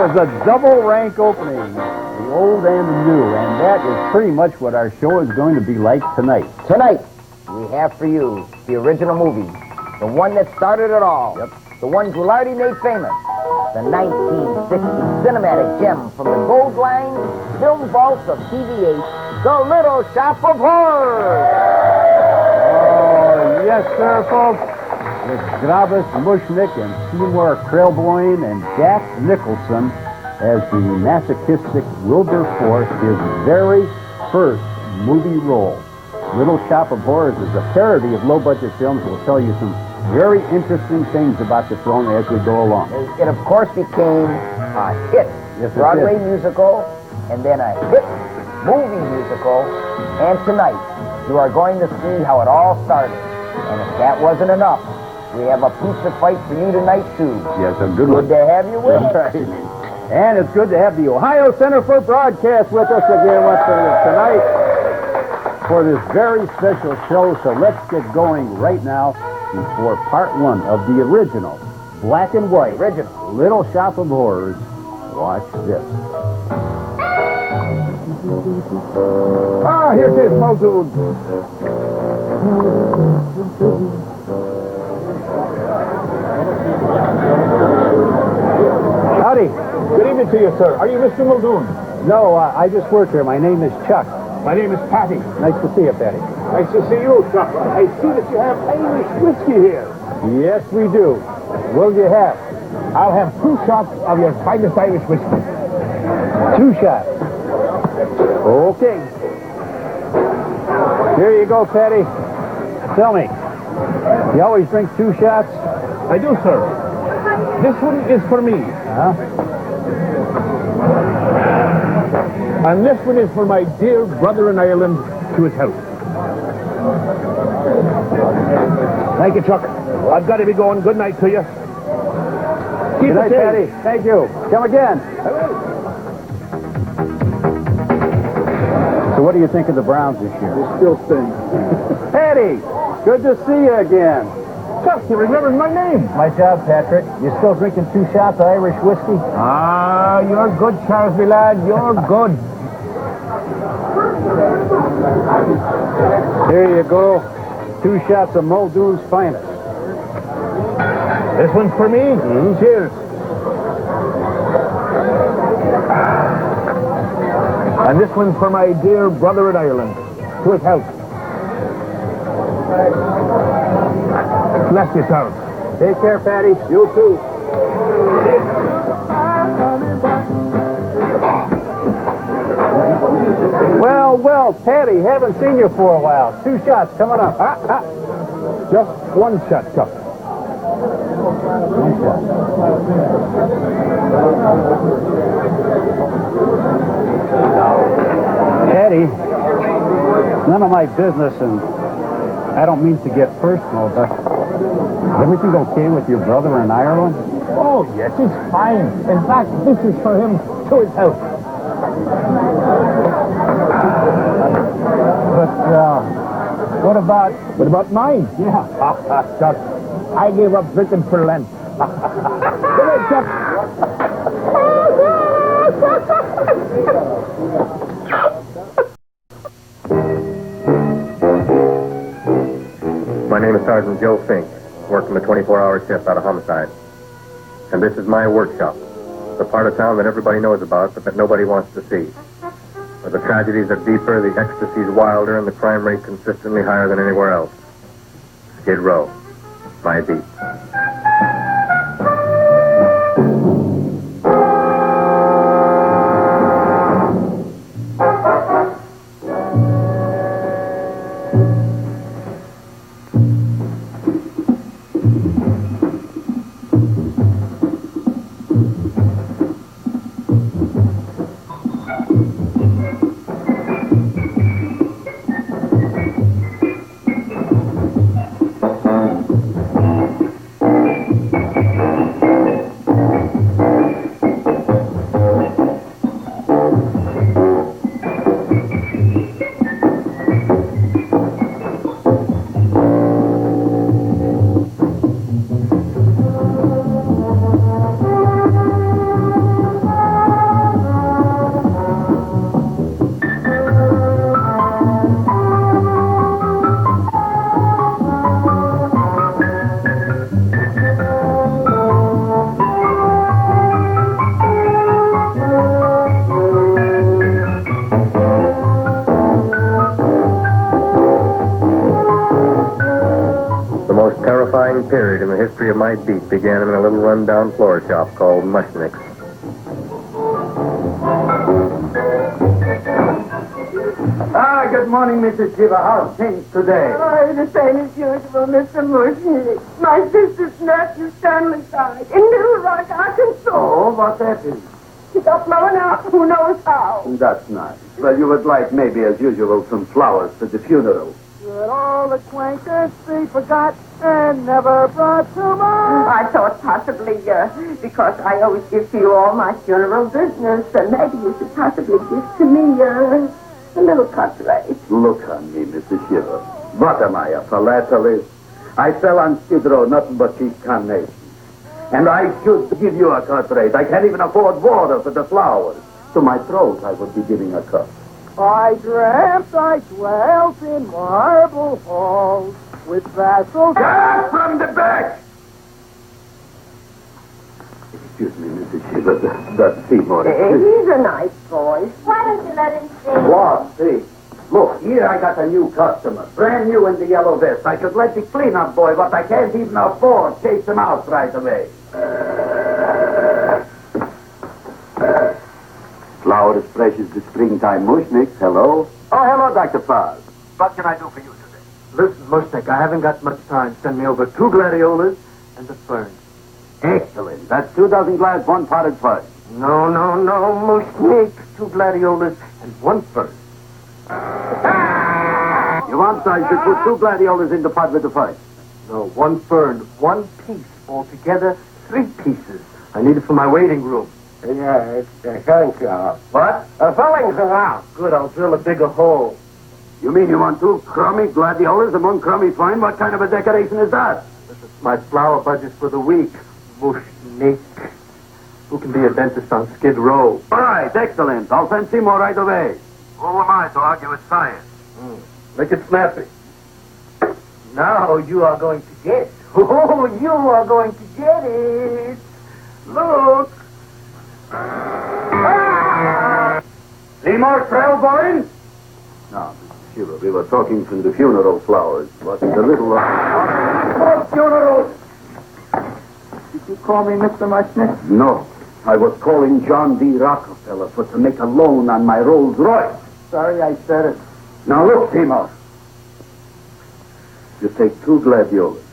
has a double rank opening, the old and the new, and that is pretty much what our show is going to be like tonight. Tonight, we have for you the original movie, the one that started it all, the one Goddard made famous, the 1960 cinematic gem from the gold line film vaults of TV8, The Little Shop of Horrors. Oh, yes, sir, folks. With Gravis Mushnick and Seymour Krelboyne and Jack Nicholson as the masochistic Wilberforce, his very first movie role. Little Shop of Horrors is a parody of low-budget films. We'll tell you some very interesting things about the film as we go along. It, of course, became a hit Broadway musical and then a hit movie musical. And tonight, you are going to see how it all started. And if that wasn't enough, we have a pizza fight for you tonight, too. Yes, a good one. Good to have you with us. Right. And it's good to have the Ohio Center for Broadcast with us again tonight for this very special show. So let's get going right now before part one of the original black and white Little Shop of Horrors. Watch this. Ah, here it is, Muldoon. Howdy. Good evening to you, sir. Are you Mr. Muldoon? No, I just work here. My name is Chuck. My name is Patty. Nice to see you, Patty. Nice to see you, Chuck. I see that you have Irish whiskey here. Yes, we do. What'll you have? I'll have 2 shots of your finest Irish whiskey. 2 shots. Okay. Here you go, Patty. Tell me, you always drink 2 shots? I do, sir. This one is for me. And this one is for my dear brother in Ireland, to his health. Thank you, Chuck. Well, I've got to be going. Good night to you. Good night, Patty. Thank you. Come again. So what do you think of the Browns this year? They still stink. Patty, good to see you again. Chuck, you remembered my name. My job, Patrick. You still drinking 2 shots of Irish whiskey? Ah, you're good, Charles, me lad. You're good. Here you go. 2 shots of Muldoon's finest. This one's for me. Cheers. And this one's for my dear brother in Ireland. To his health. Bless you, Charles. Take care, Patty. You too. Well, Patty, haven't seen you for a while. 2 shots coming up. Just 1 shot, Chuck. 1 shot. Patty, none of my business, and I don't mean to get personal, but is everything okay with your brother in Ireland? Oh, yes, it's fine. In fact, this is for him to his health. But, what about mine? Yeah. Chuck, I gave up drinking for Lent. Good night, Chuck. My name is Sergeant Joe Fink, working the 24-hour shift out of homicide. And this is my workshop, the part of town that everybody knows about, but that nobody wants to see. Where the tragedies are deeper, the ecstasies wilder, and the crime rate consistently higher than anywhere else. Skid Row, my beat. most terrifying period in the history of my beat began in a little run-down floor shop called Mushnick's. Good morning, Mrs. Shiva. How's things today? Oh, the same as usual, Mr. Mushnick. My sister's nephew Stanley died in Little Rock, Arkansas. Oh, what happened? He got blown out, who knows how. That's nice. Well, you would like, maybe as usual, some flowers for the funeral. Should all acquaintance be forgot and never brought to mind? I thought possibly, because I always give to you all my funeral business, maybe you should possibly give to me, a little cut rate. Look on me, Mrs. Shiva. What am I, a philatelist? I sell on Skid Row nothing but cheap carnations. And I should give you a cut rate. I can't even afford water for the flowers. To my throat, I would be giving a cut. I dreamt I dwelt in marble halls with vassals. Get from the back! Excuse me, Mrs. Shiva, that's Seymour. He's a nice boy. Why don't you let him see? What? See? Look, here I got a new customer. Brand new in the yellow vest. I should let the cleanup boy, but I can't even afford chase him out right away. Flower as fresh as the springtime Mushnick. Hello? Oh, hello, Dr. Paz. What can I do for you today? Listen, Mushnick, I haven't got much time. Send me over 2 gladiolas and a fern. Excellent. That's 2 dozen glass, 1 potted fudge. No, Mushnick. 2 gladiolas and 1 fern. You want I should put 2 gladiolas in the pot with the fudge? No, 1 fern, 1 piece. Altogether, 3 pieces. I need it for my waiting room. Yeah, thank you. What? Felling's around. Good, I'll drill a bigger hole. You mean you want 2 crummy gladiolas and 1 crummy fern? What kind of a decoration is that? This is my flower budget for the week. Mushnick. Who can be a dentist on Skid Row? All right, excellent. I'll send Seymour right away. Who am I to argue with science? Make it snappy. Now you are going to get it. Oh, you are going to get it. Look. Seymour Trailborn? No, Mrs. Shiva, we were talking from the funeral flowers. Wasn't a little... Funeral! Did you call me Mr. Mushnick? No. I was calling John D. Rockefeller to make a loan on my Rolls Royce. Sorry I said it. Now look, Seymour. You take 2 gladiolas.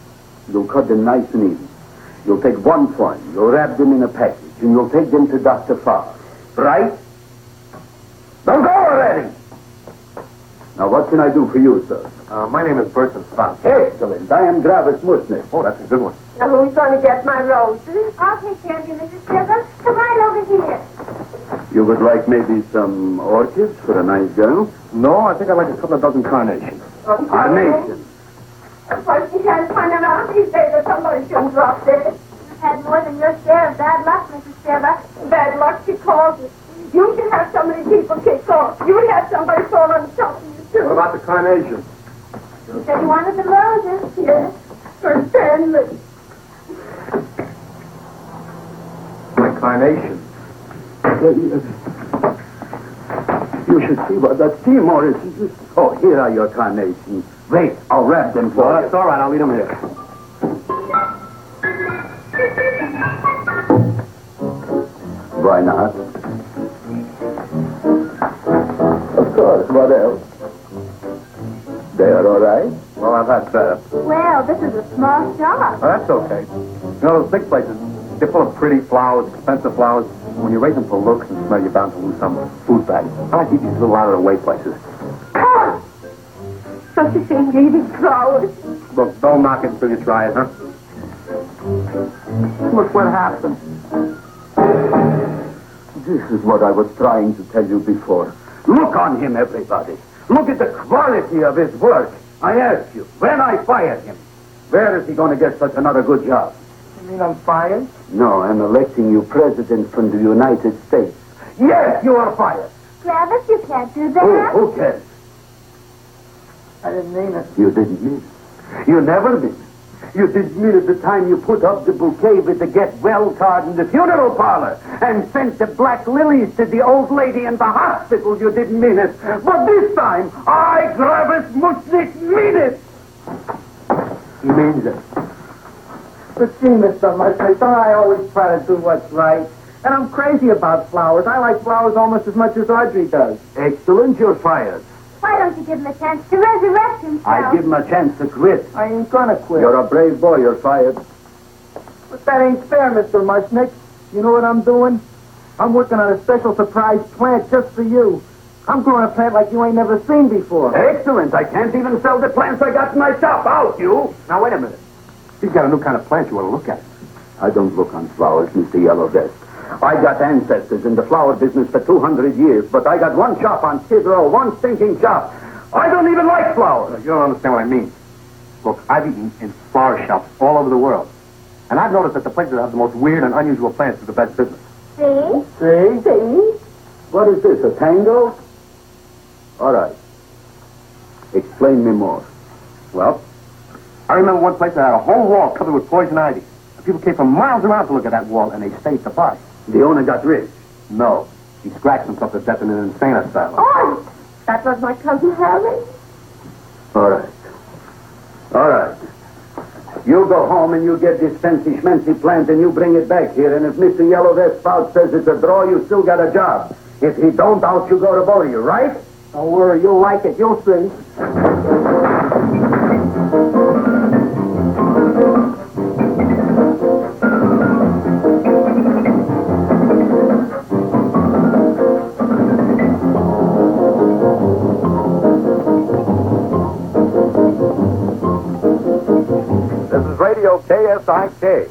You'll cut them nice and even. You'll take 1 fern. You'll wrap them in a package. And you'll take them to Dr. Farr. Right? Now go already! Now what can I do for you, sir? My name is Burton Spock. Excellent. I am Gravis Mushnick. Oh, that's a good one. Now who's going to get my roses? I'll take care of you, Mrs. Shiva. Come right over here. You would like maybe some orchids for a nice girl? No, I think I'd like a couple of dozen carnations. Carnation. Of course, you can't find them out these days that somebody shouldn't drop dead. You've had more than your share of bad luck, Mrs. Shiva. Bad luck, she calls it. You should have so many people kicked off. You would have somebody fall on top of you, too. What about the carnations? You said you wanted the roses. Yes, for Stanley. My carnations. You should see what that Seymour is. Oh, here are your carnations. Wait, I'll wrap them for you. That's all right. I'll leave them here. Why not? Of course, what else? They're all right? Well, I've had better. Well, this is a small shop. Oh, that's okay. You know, those big places, they're full of pretty flowers, expensive flowers. When you raise them for looks and smell, you're bound to lose some food value. I like these little out-of-the-way places. Ah! Such a shame you eating flowers. Look, don't knock it until you try it, huh? Look what happened. This is what I was trying to tell you before. Look on him, everybody. Look at the quality of his work. I asked you, when I fired him, where is he going to get such another good job? You mean I'm fired? No, I'm electing you president from the United States. Yes, you are fired. Travis, you can't do that. Who cares? I didn't mean it. You didn't mean it. You never mean it. You didn't mean it the time you put up the bouquet with the get well card in the funeral parlor and sent the black lilies to the old lady in the hospital. You didn't mean it. But this time, I, Gravis Mushnick, mean it. He means it. But see, Mr. Mushnick, don't I always try to do what's right? And I'm crazy about flowers. I like flowers almost as much as Audrey does. Excellent, you're fired. Why don't you give him a chance to resurrect himself? I give him a chance to quit. I ain't gonna quit. You're a brave boy, you're fired. But that ain't fair, Mr. Mushnick. You know what I'm doing? I'm working on a special surprise plant just for you. I'm growing a plant like you ain't never seen before. Excellent. I can't even sell the plants I got in my shop. Out, you. Now, wait a minute. He's got a new kind of plant you want to look at. I don't look on flowers, Mr. Yellow Vest. I got ancestors in the flower business for 200 years, but I got one shop on Skid Row, one stinking shop. I don't even like flowers. You don't understand what I mean. Look, I've eaten in flower shops all over the world. And I've noticed that the places that have the most weird and unusual plants do the best business. See? See? What is this, a tango? All right. Explain me more. Well, I remember one place that had a whole wall covered with poison ivy. And people came from miles around to look at that wall, and they stayed to buy. The owner got rich. No, he scratched himself to death in an insane asylum. Oh, that was my cousin Harry. All right. All right. You go home and you get this fancy schmancy plant and you bring it back here. And if Mr. Yellow Vest Spout says it's a draw, you still got a job. If he don't, out you go to both of you, right? Don't worry, you'll like it. You'll see. This is Radio KSIK.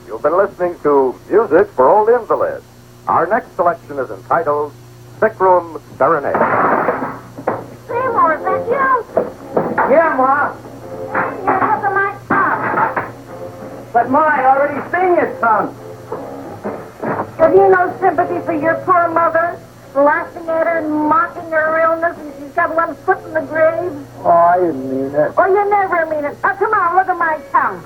You've been listening to Music for Old Invalids. Our next selection is entitled Sick Room Serenade. Seymour, is that you? Yeah, Ma. Here, look at my top. But Ma, I already seen your tongue. Have you no sympathy for your poor mother? Laughing at her and mocking her illness, and she's got one foot in the grave? Oh, I didn't mean it. Oh, you never mean it. Oh, come on, look at my tongue.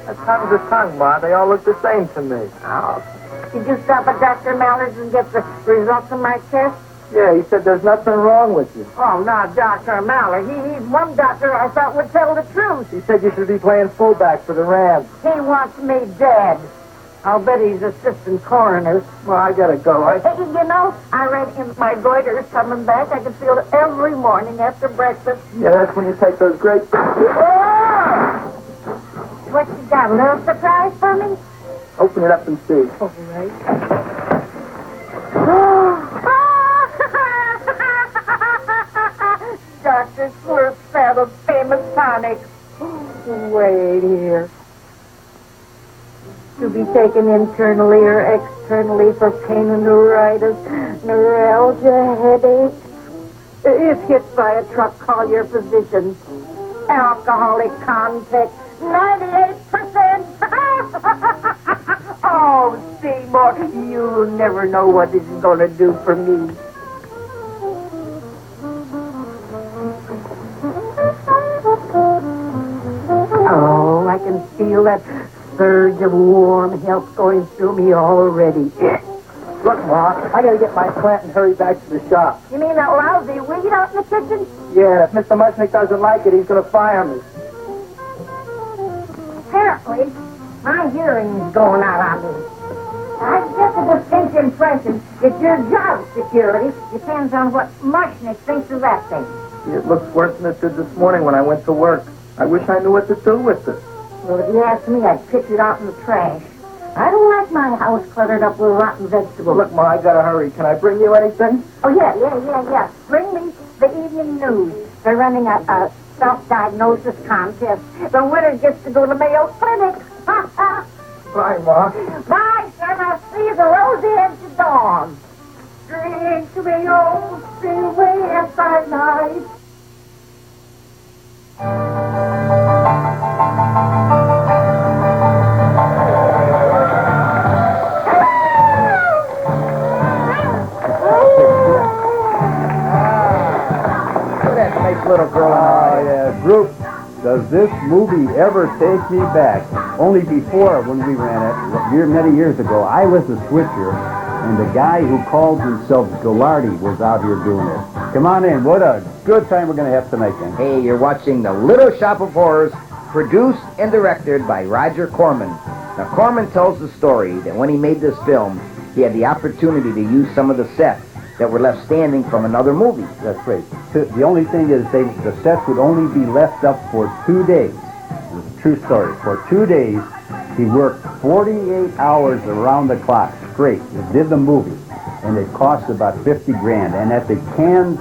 A tongue's a tongue, Ma. They all look the same to me. Oh. Did you stop at Dr. Mallard's and get the results of my test? Yeah, he said there's nothing wrong with you. Oh, not Dr. Mallard. He's one doctor I thought would tell the truth. He said you should be playing fullback for the Rams. He wants me dead. I'll bet he's assistant coroner. Well, I gotta go. Hey, you know, I read in my goiter's coming back. I can feel it every morning after breakfast. Yeah, that's when you take those great... Oh! What you got, a little surprise for me? Open it up and see. All right. Dr. Slurp fed a famous tonic. Wait here. To be taken internally or externally for pain and neuritis, neuralgia, headache. If hit by a truck, call your physician. Alcoholic contact, 98%. Oh, Seymour, you'll never know what this is going to do for me. Oh, I can feel that surge of warm health going through me already. Look, Ma, I gotta get my plant and hurry back to the shop. You mean that lousy weed out in the kitchen? Yeah, if Mr. Mushnick doesn't like it, he's gonna fire me. Apparently, my hearing is going out on me. I get the distinct impression that your job security depends on what Mushnick thinks of that thing. It looks worse than it did this morning when I went to work. I wish I knew what to do with it. Well, if you ask me, I'd pitch it out in the trash. I don't like my house cluttered up with rotten vegetables. Look, Ma, I gotta hurry. Can I bring you anything? Oh, yeah. Bring me the evening news. They're running a self-diagnosis contest. The winner gets to go to Mayo Clinic. Bye, Ma. Bye, son. I'll see you the rosy edge of dawn. Drink me old freeway by night. Little girl. Yeah, group, does this movie ever take me back? Only before, when we ran it, many years ago, I was a switcher, and the guy who called himself Goddard was out here doing it. Come on in. What a good time we're going to have tonight, then. Hey, you're watching The Little Shop of Horrors produced and directed by Roger Corman. Now, Corman tells the story that when he made this film, he had the opportunity to use some of the sets that were left standing from another movie. That's right. The only thing is the sets would only be left up for 2 days. It's a true story. For 2 days, he worked 48 hours around the clock straight. He did the movie, and it cost about 50 grand. And at the Cannes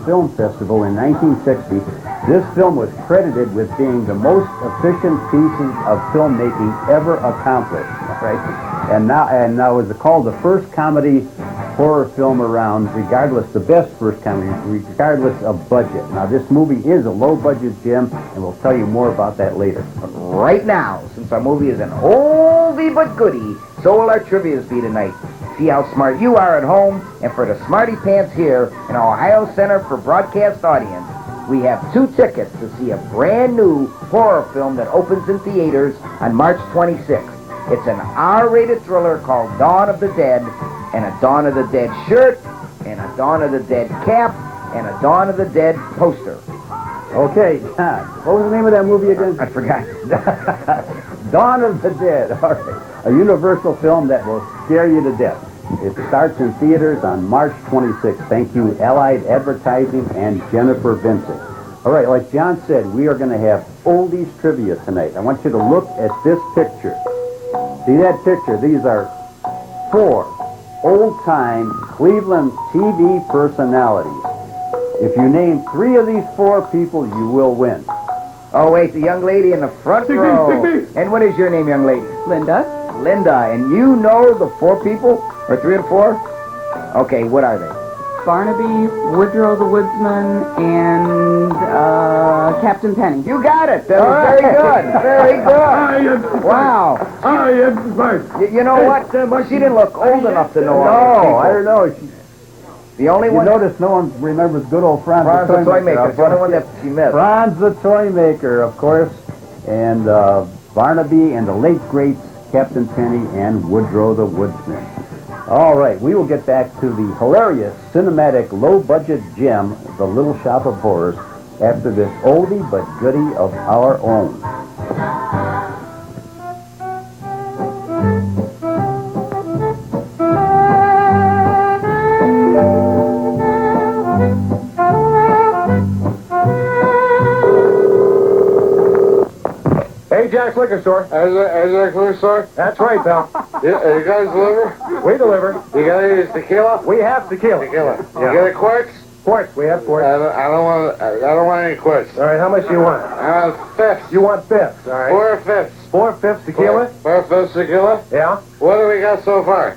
Film Festival in 1960, this film was credited with being the most efficient pieces of filmmaking ever accomplished. Right? And now it's called the first comedy horror film around, the best first comedy, regardless of budget. Now, this movie is a low-budget gem, and we'll tell you more about that later. Right now, since our movie is an oldie but goodie, so will our trivia be tonight. See how smart you are at home, and for the smarty pants here in Ohio Center for Broadcast Audience, we have 2 tickets to see a brand new horror film that opens in theaters on March 26th. It's an R-rated thriller called Dawn of the Dead, and a Dawn of the Dead shirt, and a Dawn of the Dead cap, and a Dawn of the Dead poster. Okay, John, what was the name of that movie again? I forgot. Dawn of the Dead. All right. A Universal film that will scare you to death. It starts in theaters on March 26th. Thank you, Allied Advertising and Jennifer Vincent. All right, like John said, we are going to have oldies trivia tonight. I want you to look at this picture. See that picture? These are 4 old-time Cleveland TV personalities. If you name 3 of these 4 people, you will win. Oh, wait, the young lady in the front row. And what is your name, young lady? Linda? Linda, and you know the 4 people? Or 3 and 4? Okay, what are they? Barnaby, Woodrow the Woodsman, and Captain Penny. You got it. That was very good. Very good. Wow. You know what? She didn't look old enough to know all these people. I don't know. The only one... You notice no one remembers good old Franz the Toy Maker. It's the only one that she missed. Franz the Toy Maker, of course, and Barnaby and the late greats Captain Penny and Woodrow the Woodsman. All right, we will get back to the hilarious, cinematic, low-budget gem, The Little Shop of Horrors, after this oldie but goodie of our own. Hey, Jack's Liquor Store. Is that liquor store? That's right, pal. You guys deliver? We deliver. You got any tequila? We have tequila. Tequila. Yeah. You got a quarts? Quarts. We have quarts. I don't want any quarts. All right, how much do you want? I want fifths. You want fifths, all right. 4 fifths. 4 fifths tequila? 4 fifths tequila? Yeah. What do we got so far?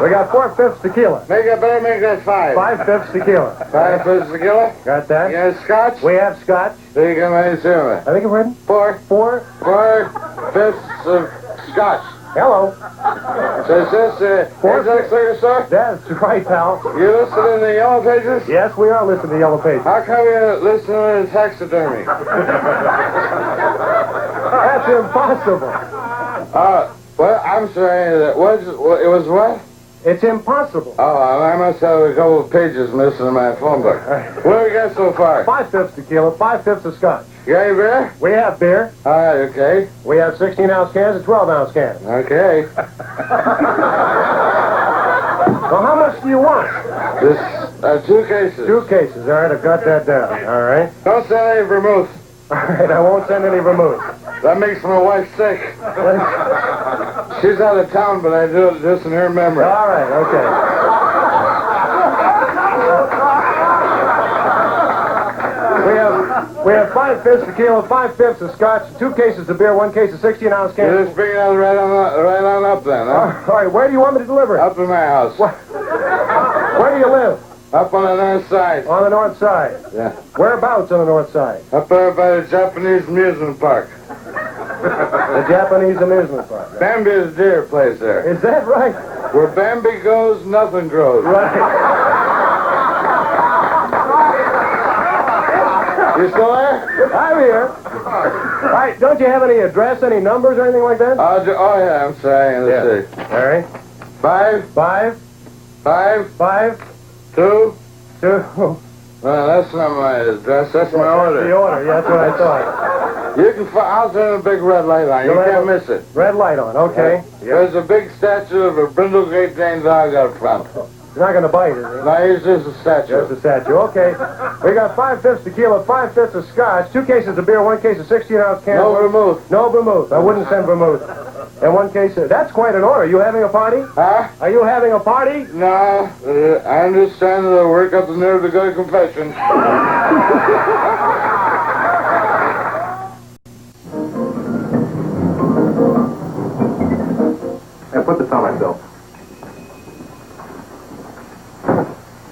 We got 4 fifths tequila. Better make that 5. 5 fifths tequila. 5 fifths tequila? Got that? You got scotch? We have scotch. There you go, man. I think you're ready. 4 fifths of scotch. Hello. So is this Jack's Liquor Store? That's right, pal. You listed in the Yellow Pages? Yes, we are listening to Yellow Pages. How come you listed in taxidermy? That's impossible. Well, I'm sorry. It was what? It's impossible. Oh, I must have a couple of pages missing in my phone book. What do we got so far? 5 fifths tequila, 5 fifths of scotch. You got any beer? We have beer. All right, okay. We have 16-ounce cans and 12-ounce cans. Okay. Well, how much do you want? This, 2 cases. 2 cases. All right, I've got that down. All right. Don't send any vermouth. All right, I won't send any vermouth. That makes my wife sick. She's out of town, but I do it just in her memory. All right, okay. We have 5 fifths tequila, 5 fifths of scotch, 2 cases of beer, 1 case of 16-ounce You cans. just bring it on right on up then, huh? All right, where do you want me to deliver it? Up in my house. Where do you live? Up on the north side. On the north side. Yeah. Whereabouts on the north side? Up there by the Japanese amusement park. The Japanese amusement park. Bambi's deer place there. Is that right? Where Bambi goes, nothing grows. Right. You still there? I'm here. All right, don't you have any address, any numbers or anything like that? Oh, yeah, I'm sorry. Let's see. All right. 5, 5, 5, 5, 2, 2. Well, that's not my address. That's my order. The order, yeah, that's what I thought. You can. I'll turn a big red light on. You can't miss it. Red light on, okay. There's a big statue of a brindle Great Dane dog out front. He's not going to bite, is he? No, he's just a statue. Just a statue, okay. We got 5/5 tequila, 5/5 of scotch, 2 cases of beer, 1 case of 16-ounce cans. No vermouth. No vermouth. I wouldn't send vermouth. And 1 case of... That's quite an order. Are you having a party? Huh? Are you having a party? No, I'm just trying to work up the nerve to go to confession. I put this on myself.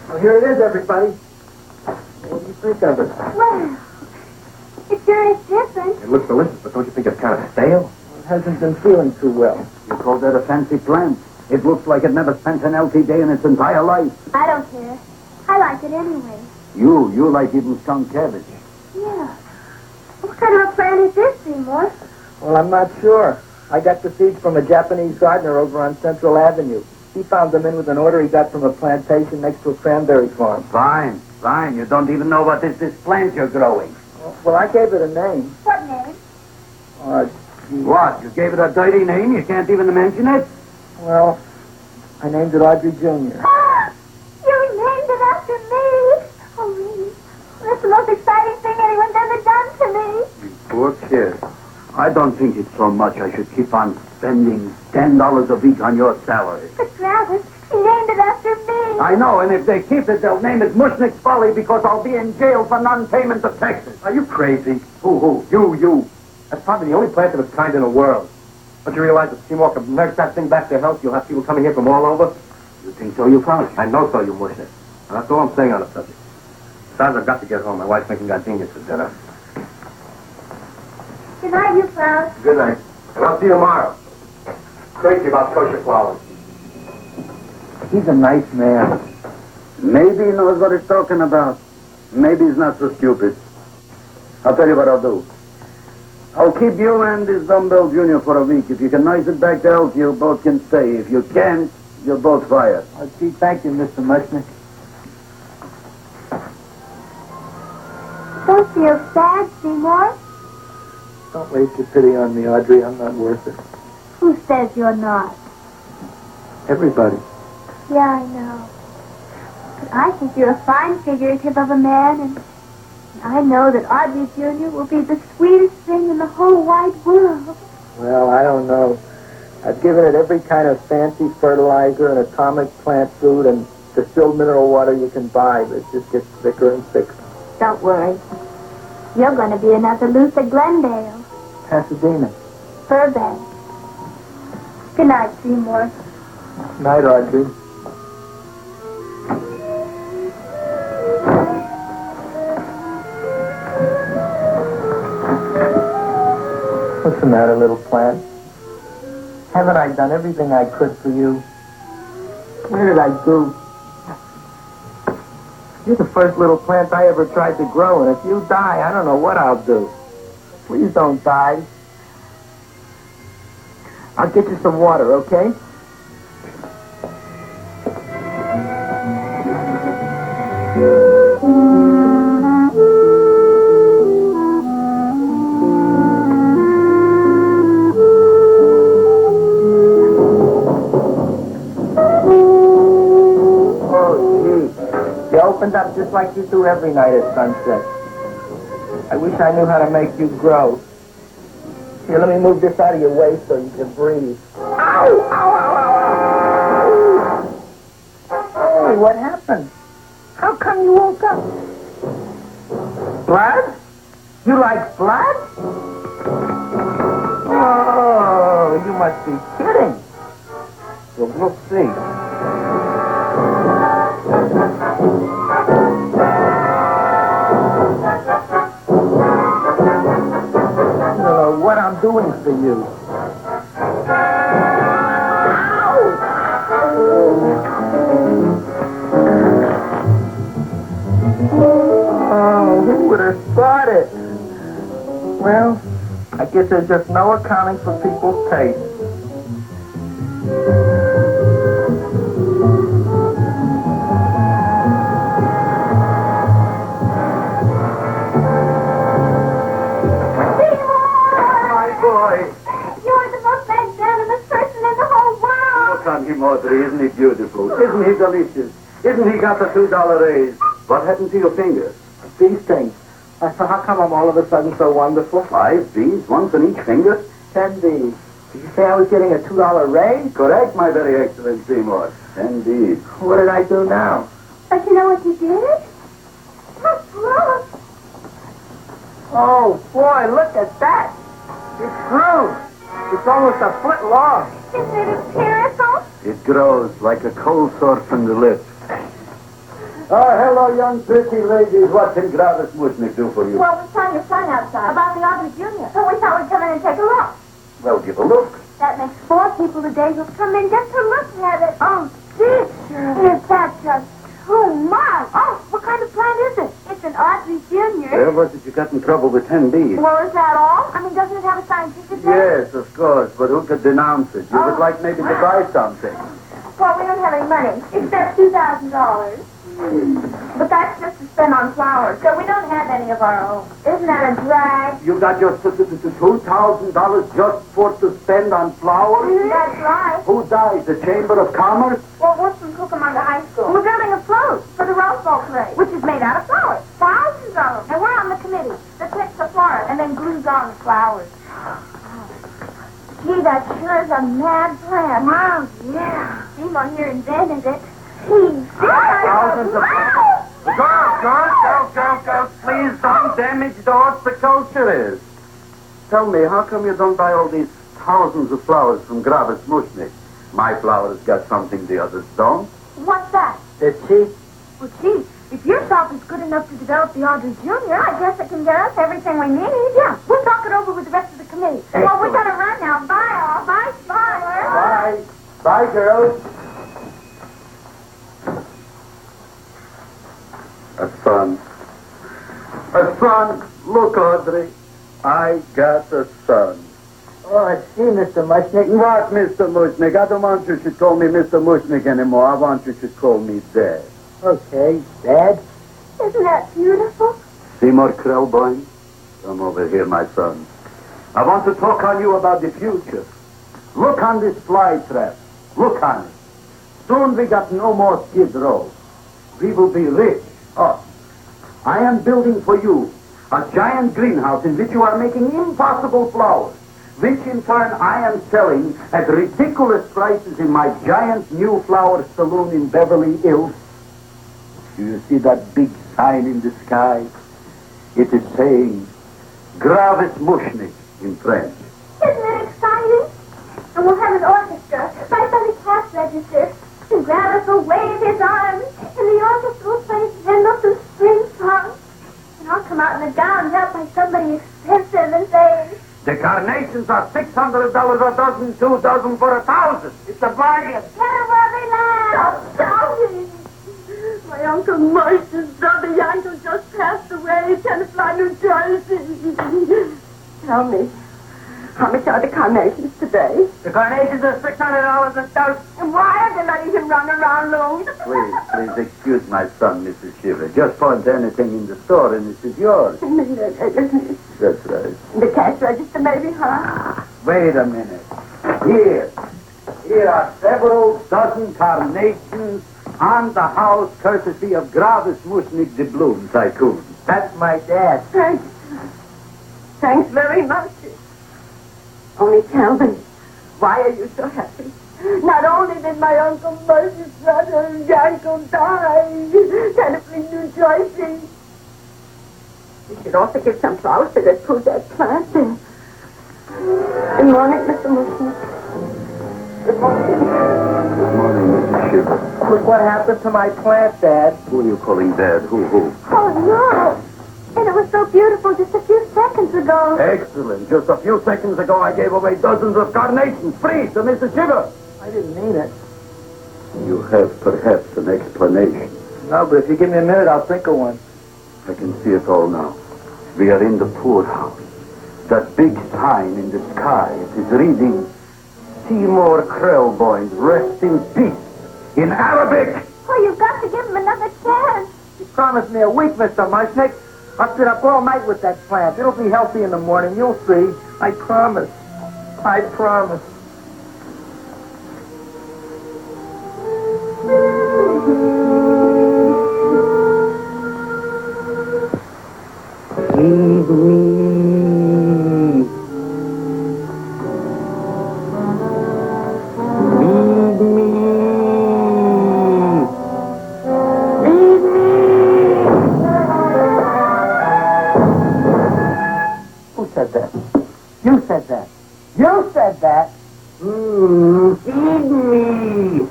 Well, here it is, everybody. What do you think of it? Well, it sure is different. It looks delicious, but don't you think it's kind of stale? It hasn't been feeling too well. You call that a fancy plant? It looks like it never spent an LT day in its entire life. I don't care. I like it anyway. You like even skunk cabbage. Yeah. What kind of a plant is this, Seymour? Well, I'm not sure. I got the seeds from a Japanese gardener over on Central Avenue. He found them in with an order he got from a plantation next to a cranberry farm. Fine. You don't even know what this plant you're growing. Well, I gave it a name. What name? What? You gave it a dirty name? You can't even mention it? Well, I named it Audrey Jr. You named it after me. Oh, really? That's the most exciting thing anyone's ever done to me. You poor kid. I don't think it's so much I should keep on spending $10 a week on your salary. But Travis, he named it after me. I know, and if they keep it, they'll name it Mushnick's Folly because I'll be in jail for non-payment of taxes. Are you crazy? Who? You. That's probably the only plant of its kind in the world. Don't you realize if Seymour can nurse that thing back to health, you'll have people coming here from all over? You think so, you found it? I know so, you mushnick. And that's all I'm saying on the subject. Besides, I've got to get home. My wife's making gardenias for dinner. Good night, you fellas. Good night. And I'll see you tomorrow. Crazy about kosher flowers. He's a nice man. Maybe he knows what he's talking about. Maybe he's not so stupid. I'll tell you what I'll do. I'll keep you and this dumbbell junior for a week. If you can nice it back to health, you both can stay. If you can't, you're both fired. Gee, thank you, Mr. Mushnick. Don't feel sad, Seymour. Don't waste your pity on me, Audrey. I'm not worth it. Who says you're not? Everybody. Yeah, I know. But I think you're a fine figurative of a man, and I know that Audrey Jr. will be the sweetest thing in the whole wide world. Well, I don't know. I've given it every kind of fancy fertilizer and atomic plant food and distilled mineral water you can buy, but it just gets thicker and thicker. Don't worry. You're going to be another Luther Glendale. Pasadena. Burbank. Good night, Seymour. Night, Audrey. What's the matter, little plant? Haven't I done everything I could for you? Where did I do? You're the first little plant I ever tried to grow, and if you die, I don't know what I'll do. Please don't die. I'll get you some water, okay? You opened up just like you do every night at sunset. I wish I knew how to make you grow. Here, let me move this out of your way so you can breathe. Ow! Ow, ow, ow, ow! Hey, what happened? How come you woke up? Blood? You like blood? Oh, you must be kidding. Well, we'll see. What I'm doing for you. Oh, who would have thought it? Well, I guess there's just no accounting for people's taste. Audrey, isn't he beautiful? Isn't he delicious? Isn't he got the $2 raise? What happened to your fingers? These things. How come I'm all of a sudden so wonderful? 5 beads, one for each finger? 10 D's. Did you say I was getting a $2 raise? Correct, my very excellent Seymour. 10 beads. What did I do now? But you know what you did? Look. Oh, boy, look at that. It's grown. It's almost a foot long. Isn't it empirical? It grows like a cold sore from the lips. Oh, hello, young pretty ladies. What can Gravis Mushnick do for you? Well, we saw your son outside about the Audrey Jr. So we thought we'd come in and take a look. Well, give a look. That makes 4 people today who've come in just to look at it. Oh, teacher. Is that just too much? Oh, what kind of plant is it? It's an Audrey Jr. Well, what did you get in trouble with 10 beads? Well, is that all? I mean, doesn't it have a scientific name? Yes, of course, but who could denounce it? You would like maybe to buy something. Well, we don't have any money, except $2,000. But that's just to spend on flowers, so we don't have any of our own. Isn't that a drag? You got your $2,000 just for to spend on flowers? That's right. Who died? The Chamber of Commerce? Well, we're from Cucamonga High School. We're building a float for the Rose Bowl parade, which is made out of flowers. Thousands of them. And we're on the committee that picks the flowers and then glues on the flowers. Gee, that sure is a mad plan. Wow, yeah. Seymour here invented it. Thousands of Girls, please don't damage the horticulture is. Tell me, how come you don't buy all these thousands of flowers from Gravis Mushnick? My flowers got something the others don't. What's that? They're cheap. Well, gee, if your shop is good enough to develop the Audrey Jr., I guess it can get us everything we need. Yeah, we'll talk it over with the rest of the committee. Excellent. Well, we gotta run now. Bye, all. Bye. Bye. Bye, girls. A son. Look, Audrey. I got a son. Oh, I see, Mr. Mushnick. What, Mr. Mushnick? I don't want you to call me Mr. Mushnick anymore. I want you to call me Dad. Okay, Dad. Isn't that beautiful? Seymour Krellboyne, come over here, my son. I want to talk on you about the future. Look on this fly trap. Look on it. Soon we got no more Skid Row. We will be rich. Oh, I am building for you a giant greenhouse in which you are making impossible flowers, which in turn I am selling at ridiculous prices in my giant new flower saloon in Beverly Hills. Do you see that big sign in the sky? It is saying, Gravis Mushnick in French. Isn't it exciting? And we'll have an orchestra right by the cash register. And Gravis will wave his arms, and the orchestra will play Mendelssohn's spring song. And I'll come out in a gown helped by somebody expensive and say, The carnations are $600 a dozen, 2 dozen for 1,000. It's a bargain. Get where they land. Sorry. My Uncle Mercer's brother Yankel just passed away in Tenafly, New Jersey. Tell me, how much are the carnations today? The carnations are $600 a dozen. And why are they letting him run around loose? Please excuse my son, Mrs. Shiver. Just point to anything in the store and this is yours. That's right. The cash register, maybe, huh? Wait a minute. Here are several dozen carnations on the house courtesy of Gravis Mushnick, the Bloom Tycoon. That's my dad. Thanks. Thanks very much. Only tell me, why are you so happy? Not only did my Uncle Mercer's brother Yankel die, Tenafly, New Jersey. You should also give some flowers to that poor dead plant. Good morning, Mr. Mushnick. Good morning. Good morning, Mrs. Shiver. Look what happened to my plant, Dad. Who are you calling Dad? Who? Oh, no. And it was so beautiful just a few seconds ago. Excellent. Just a few seconds ago, I gave away dozens of carnations free to Mrs. Shiver. I didn't mean it. You have perhaps an explanation. No, but if you give me a minute, I'll think of one. I can see it all now. We are in the poorhouse. That big sign in the sky, it is reading, Seymour Krellboyne, rest in peace, in Arabic. Oh, you've got to give him another chance. You promised me a week, Mr. Mushnick. I'll sit up all night with that plant. It'll be healthy in the morning. You'll see. I promise. I promise. Feed me. Feed me. Feed me. Who said that? You said that. You said that. Feed me.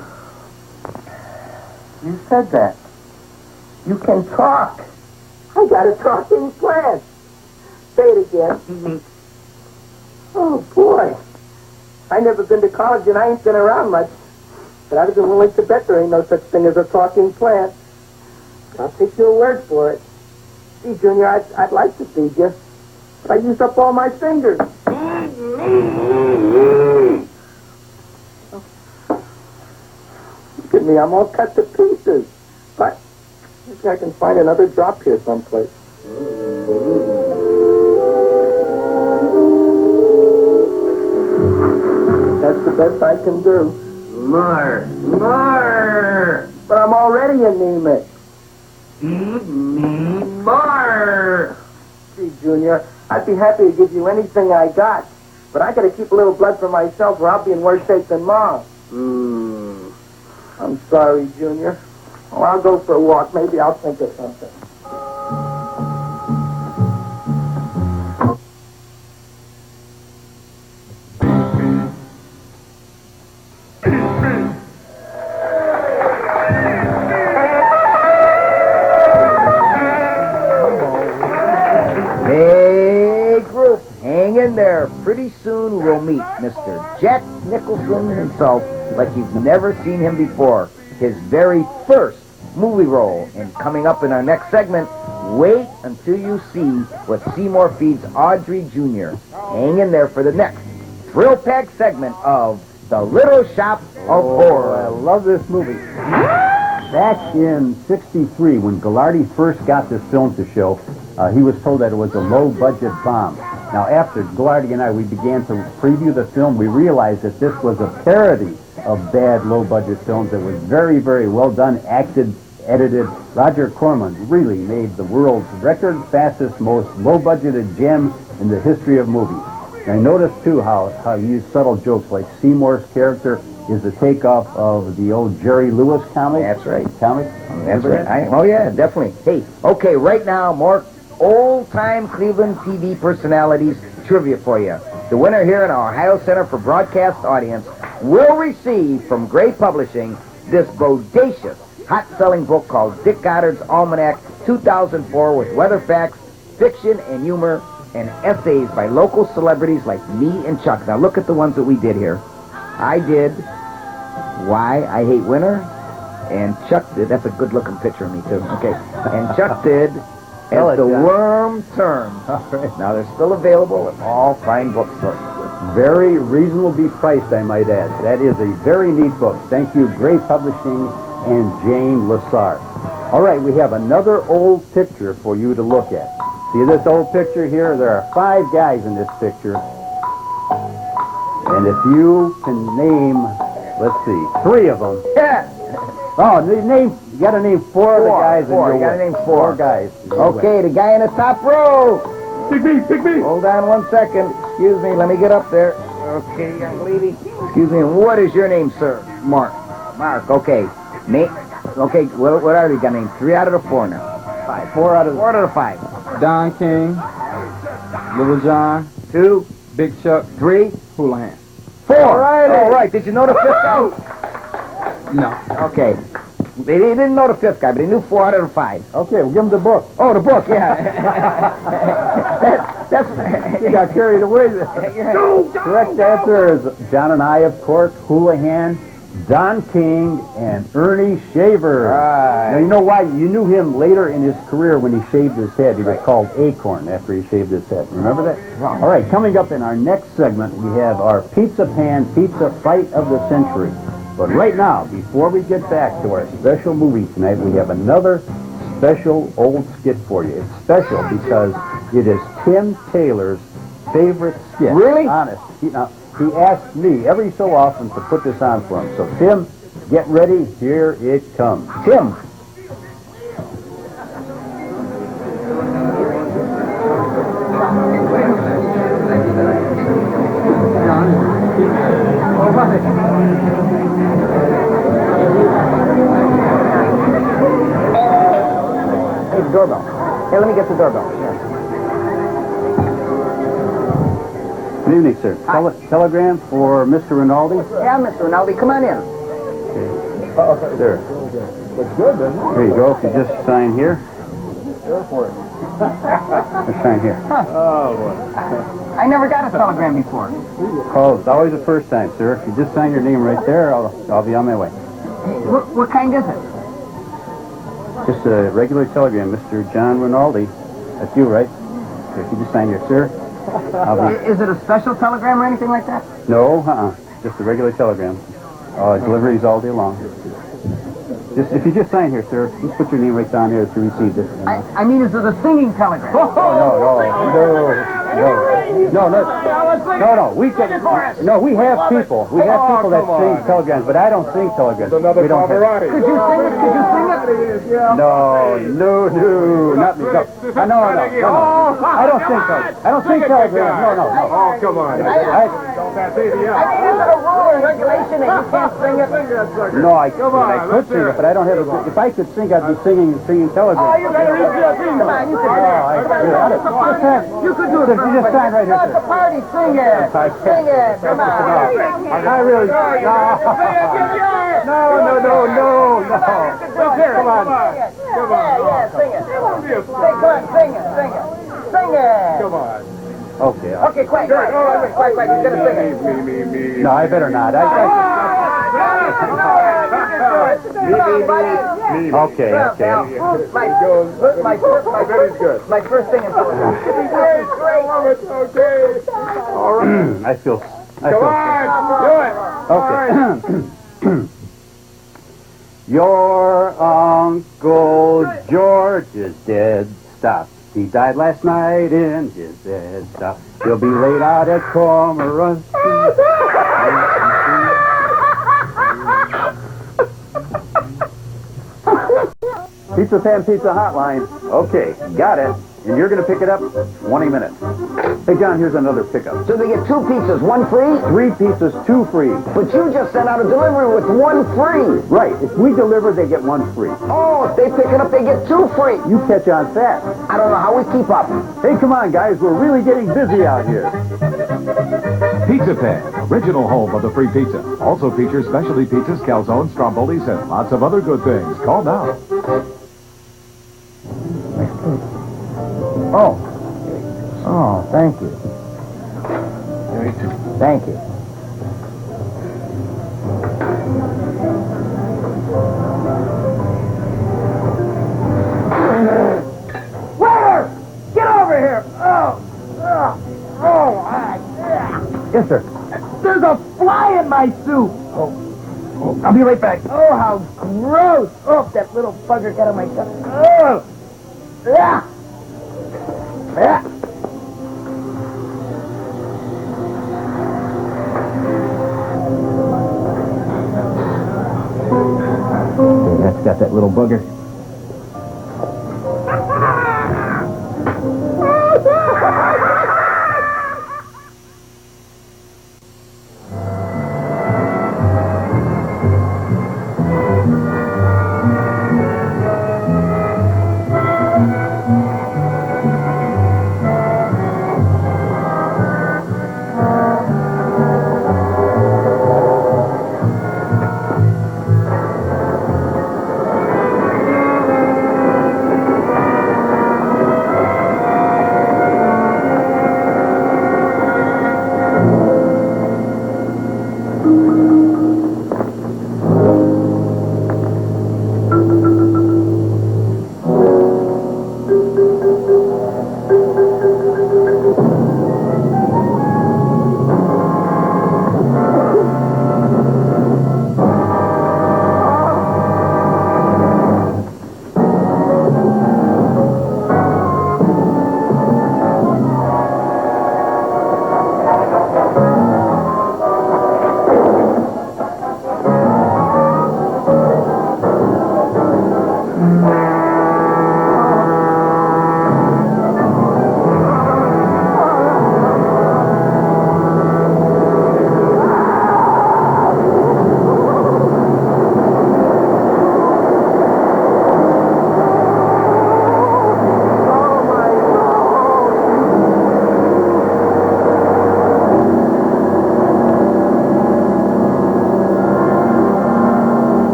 You said that. You can talk. I got a talking plant. Say it again. Oh, boy. I never been to college and I ain't been around much. But I'd have been willing to bet there ain't no such thing as a talking plant. I'll take your word for it. Gee, Junior, I'd like to feed you. But I used up all my fingers. Feed me. Look at me, I'm all cut to pieces. But maybe I can find another drop here someplace. That's the best I can do. More. But I'm already anemic. Feed me more. Gee, Junior, I'd be happy to give you anything I got. But I gotta keep a little blood for myself or I'll be in worse shape than Mom. I'm sorry, Junior. Well, I'll go for a walk. Maybe I'll think of something. Hey, group, hang in there. Pretty soon we'll meet Mr. Jack Nicholson himself like you've never seen him before. His very first movie role. And coming up in our next segment, wait until you see what Seymour feeds Audrey Jr. Hang in there for the next thrill-packed segment of The Little Shop of Horror. I love this movie. Back in '63, when Goddard first got this film to show, he was told that it was a low-budget bomb. Now, after Goddard and we began to preview the film, we realized that this was a parody of bad low-budget films that was very, very well done, acted, edited. Roger Corman really made the world's record fastest, most low-budgeted gem in the history of movies. And I noticed, too, how he used subtle jokes like Seymour's character is a takeoff of the old Jerry Lewis comic. That's right. Comic? That's right. Oh, yeah, definitely. Hey, okay, right now, more old-time Cleveland TV personalities trivia for you. The winner here in our Ohio Center for Broadcast audience will receive from Gray Publishing this bodacious, hot-selling book called Dick Goddard's Almanac 2004 with weather facts, fiction and humor, and essays by local celebrities like me and Chuck. Now look at the ones that we did here. I did Why I Hate Winter, and Chuck did, that's a good-looking picture of me, too. Okay, and Chuck did As the Worm Turns. Now they're still available at all fine bookstores. Very reasonably priced, I might add. That is a very neat book. Thank you, Gray Publishing and Jane Lassard. All right, we have another old picture for you to look at. See this old picture here? There are 5 guys in this picture. And if you can name, let's see, 3 of them. Yeah. Oh, you got to name 4 of the guys. You got to name 4 guys. Okay, the guy in the top row. Pick me. Hold on 1 second. Excuse me, let me get up there. Okay, young lady. Excuse me, what is your name, sir? Mark. Mark, okay. Okay, what are they got named? 3 out of the 4 now. 5. 4 out of the 5. Don King, Little John, 2, Big Chuck, 3, Houlihan. 4. All right. Did you know the 5th guy? No. Okay. They didn't know the 5th guy, but they knew 4 out of the 5. Okay, we'll give them the book. Oh, the book, yeah. that's You got carried away. Correct answer is John and I, of course, Houlihan, Don King, and Ernie Shaver. Right. Now, you know why? You knew him later in his career when he shaved his head. He was called Acorn after he shaved his head. Remember that? Wrong. All right, coming up in our next segment, we have our Pizza Pan Pizza Fight of the Century. But right now, before we get back to our special movie tonight, we have another special old skit for you. It's special because it is Tim Taylor's favorite skit. Really? Honest. He asks me every so often to put this on for him. So, Tim, get ready. Here it comes. Tim. doorbell. Here, let me get the doorbell. Here. Good evening, sir. Telegram for Mr. Rinaldi? Yeah, Mr. Rinaldi, come on in. There. Looks good, doesn't it? Here you go. If you just sign here. Go for it. Just sign here. Oh, boy. I never got a telegram before. Oh, it's always the first time, sir. If you just sign your name right there, I'll be on my way. What kind is it? Just a regular telegram, Mr. John Rinaldi. That's you, right? If you just sign here, sir. I'll be... Is it a special telegram or anything like that? No, just a regular telegram. Deliveries all day long. If you just sign here, sir, just put your name right down there that you received it. I mean, is it a singing telegram? No. We have people. We have people that sing telegrams, but I don't sing telegrams. Another we don't Pavarotti. Could you sing it? Could you sing it? No, not me. No. I don't sing telegrams. I don't sing telegrams. No. Oh, come on. Don't pass anything I else. mean, is it a rule or regulation that you can't sing it? No, I could sing it, but I don't have a... If I could sing, I'd be singing telegrams. Oh, you better read your Come on, you can do it. You could do it. You just sign right here, No, it's a party. Sing it. Sing it. Come on. I really... No. Come on. Yeah, sing it. Come on, sing it. Sing it. Come on. Okay. Okay, quick. You're gonna sing it. Me. No, I better not. Come on, buddy. Okay. My first thing is Okay. All right. I feel... Come on. Do it. Okay. Your Uncle George is dead. Stop. He died last night in his bed. Stop. He'll be laid out at Comran. Pizza Pan Pizza Hotline. Okay, got it. And you're going to pick it up 20 minutes. Hey, John, here's another pickup. So they get 2 pizzas, 1 free? 3 pizzas, 2 free. But you just sent out a delivery with 1 free. Right. If we deliver, they get 1 free. Oh, if they pick it up, they get 2 free. You catch on fast. I don't know how we keep up. Hey, come on, guys. We're really getting busy out here. Pizza Pan, original home of the free pizza. Also features specialty pizzas, calzones, strombolis, and lots of other good things. Call now. Oh, thank you. Thank you. Waiter! Get over here! Yes, sir. There's a fly in my soup! I'll be right back. Oh, how gross! Oh, that little bugger got on my tongue. Oh! Yeah! Yeah! That's got that little booger.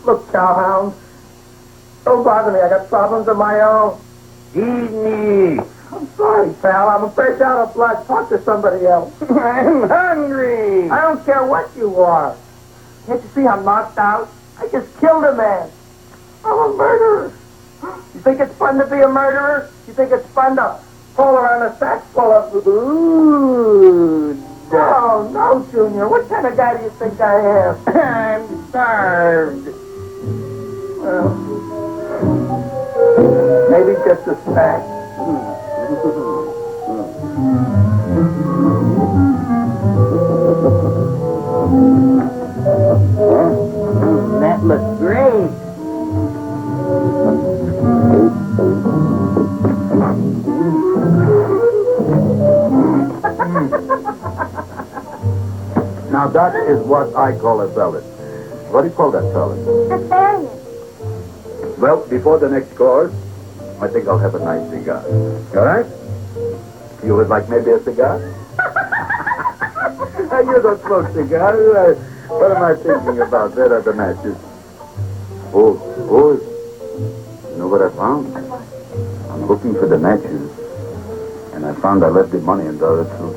Look, cowhound. Don't bother me. I got problems of my own. Feed me. I'm sorry, pal. I'm fresh out of blood. Talk to somebody else. I'm hungry. I don't care what you are. Can't you see I'm knocked out? I just killed a man. I'm a murderer. You think it's fun to be a murderer? You think it's fun to pull around a sack full of food? Oh, no, Junior. What kind of guy do you think I am? I'm starved. Well, maybe just a snack. That looks great. Now that is what I call a salad. What do you call that salad? Asparagus. Well, before the next course, I think I'll have a nice cigar. All right? You would like maybe a cigar? You don't smoke cigars. What am I thinking about? Where are the matches? Oh, you know what I found? I'm looking for the matches, and I found I left the money in the other suit.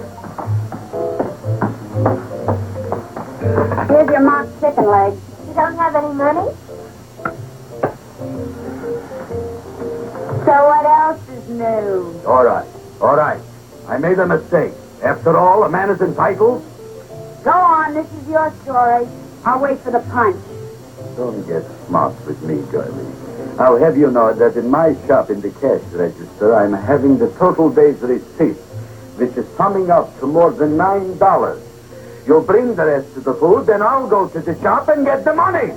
Here's your mock chicken leg. You don't have any money? So what else is new? All right. I made a mistake. After all, a man is entitled. Go on, this is your story. I'll wait for the punch. Don't get smart with me, girlie. I'll have you know that in my shop in the cash register, I'm having the total day's receipt, which is summing up to more than $9. You'll bring the rest of the food, then I'll go to the shop and get the money.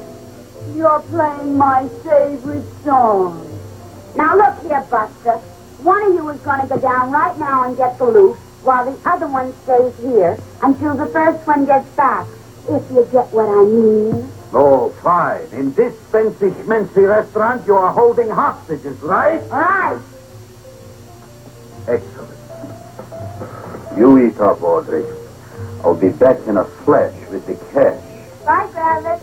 You're playing my favorite song. Now look here, Buster. One of you is going to go down right now and get the loot, while the other one stays here until the first one gets back. If you get what I mean. Oh, fine. In this fancy-schmancy restaurant, you are holding hostages, right? Right. Excellent. You eat up, Audrey. I'll be back in a flash with the cash. Bye, Travis.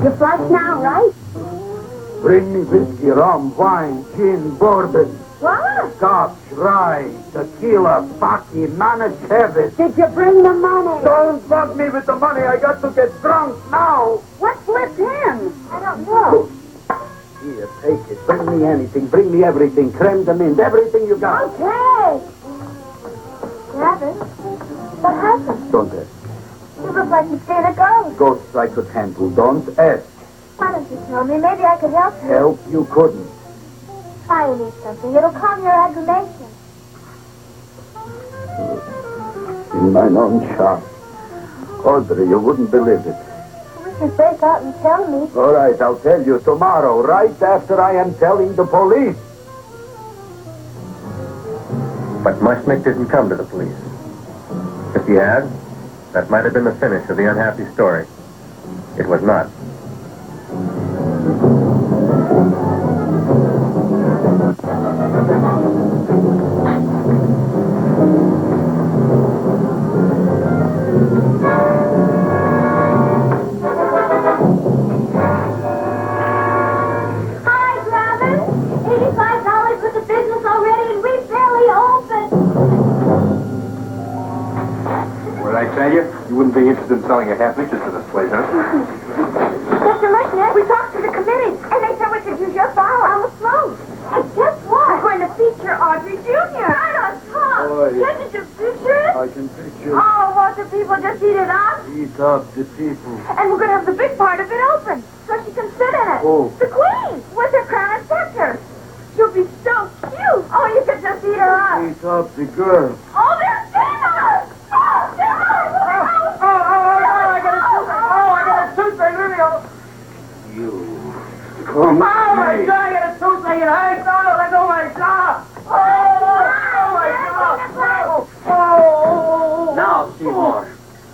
You're flush now, right? Bring me whiskey, rum, wine, gin, bourbon. What? Scotch, rye, tequila, vodka, Manischewitz. Did you bring the money? Don't bug me with the money. I got to get drunk now. What flipped him? I don't know. Here, take it. Bring me anything. Bring me everything. Creme de menthe. Everything you got. Okay. Travis, what happened? Don't ask. You look like you've seen a ghost. Ghosts I could handle. Don't ask. Why don't you tell me? Maybe I could help you. Help you couldn't. Try and eat something. It'll calm your aggravation. In my own shop, Audrey, you wouldn't believe it. We should break out and tell me. All right, I'll tell you tomorrow, right after I am telling the police. But Mushnick didn't come to the police. If he had, that might have been the finish of the unhappy story. It was not. You wouldn't be interested in selling a half interest in this place, huh? Mr. Mushnick, we talked to the committee, and they said we could use your file on the phone. And guess what? We're going to feature Audrey Jr. Right on top. Oh, yeah. Can't you picture it? I can picture Oh, won't the people just eat it up? eat up the people. And we're going to have the big part of it open, so she can sit in it. Oh. The Queen, with her crown and scepter. She'll be so cute. Oh, you could just eat her up. Eat up the girl. Oh, they're famous! Oh, they're You. Come. Oh, my God, I got a toothache and I ain't thought let go of my jaw. Oh, Now, Seymour,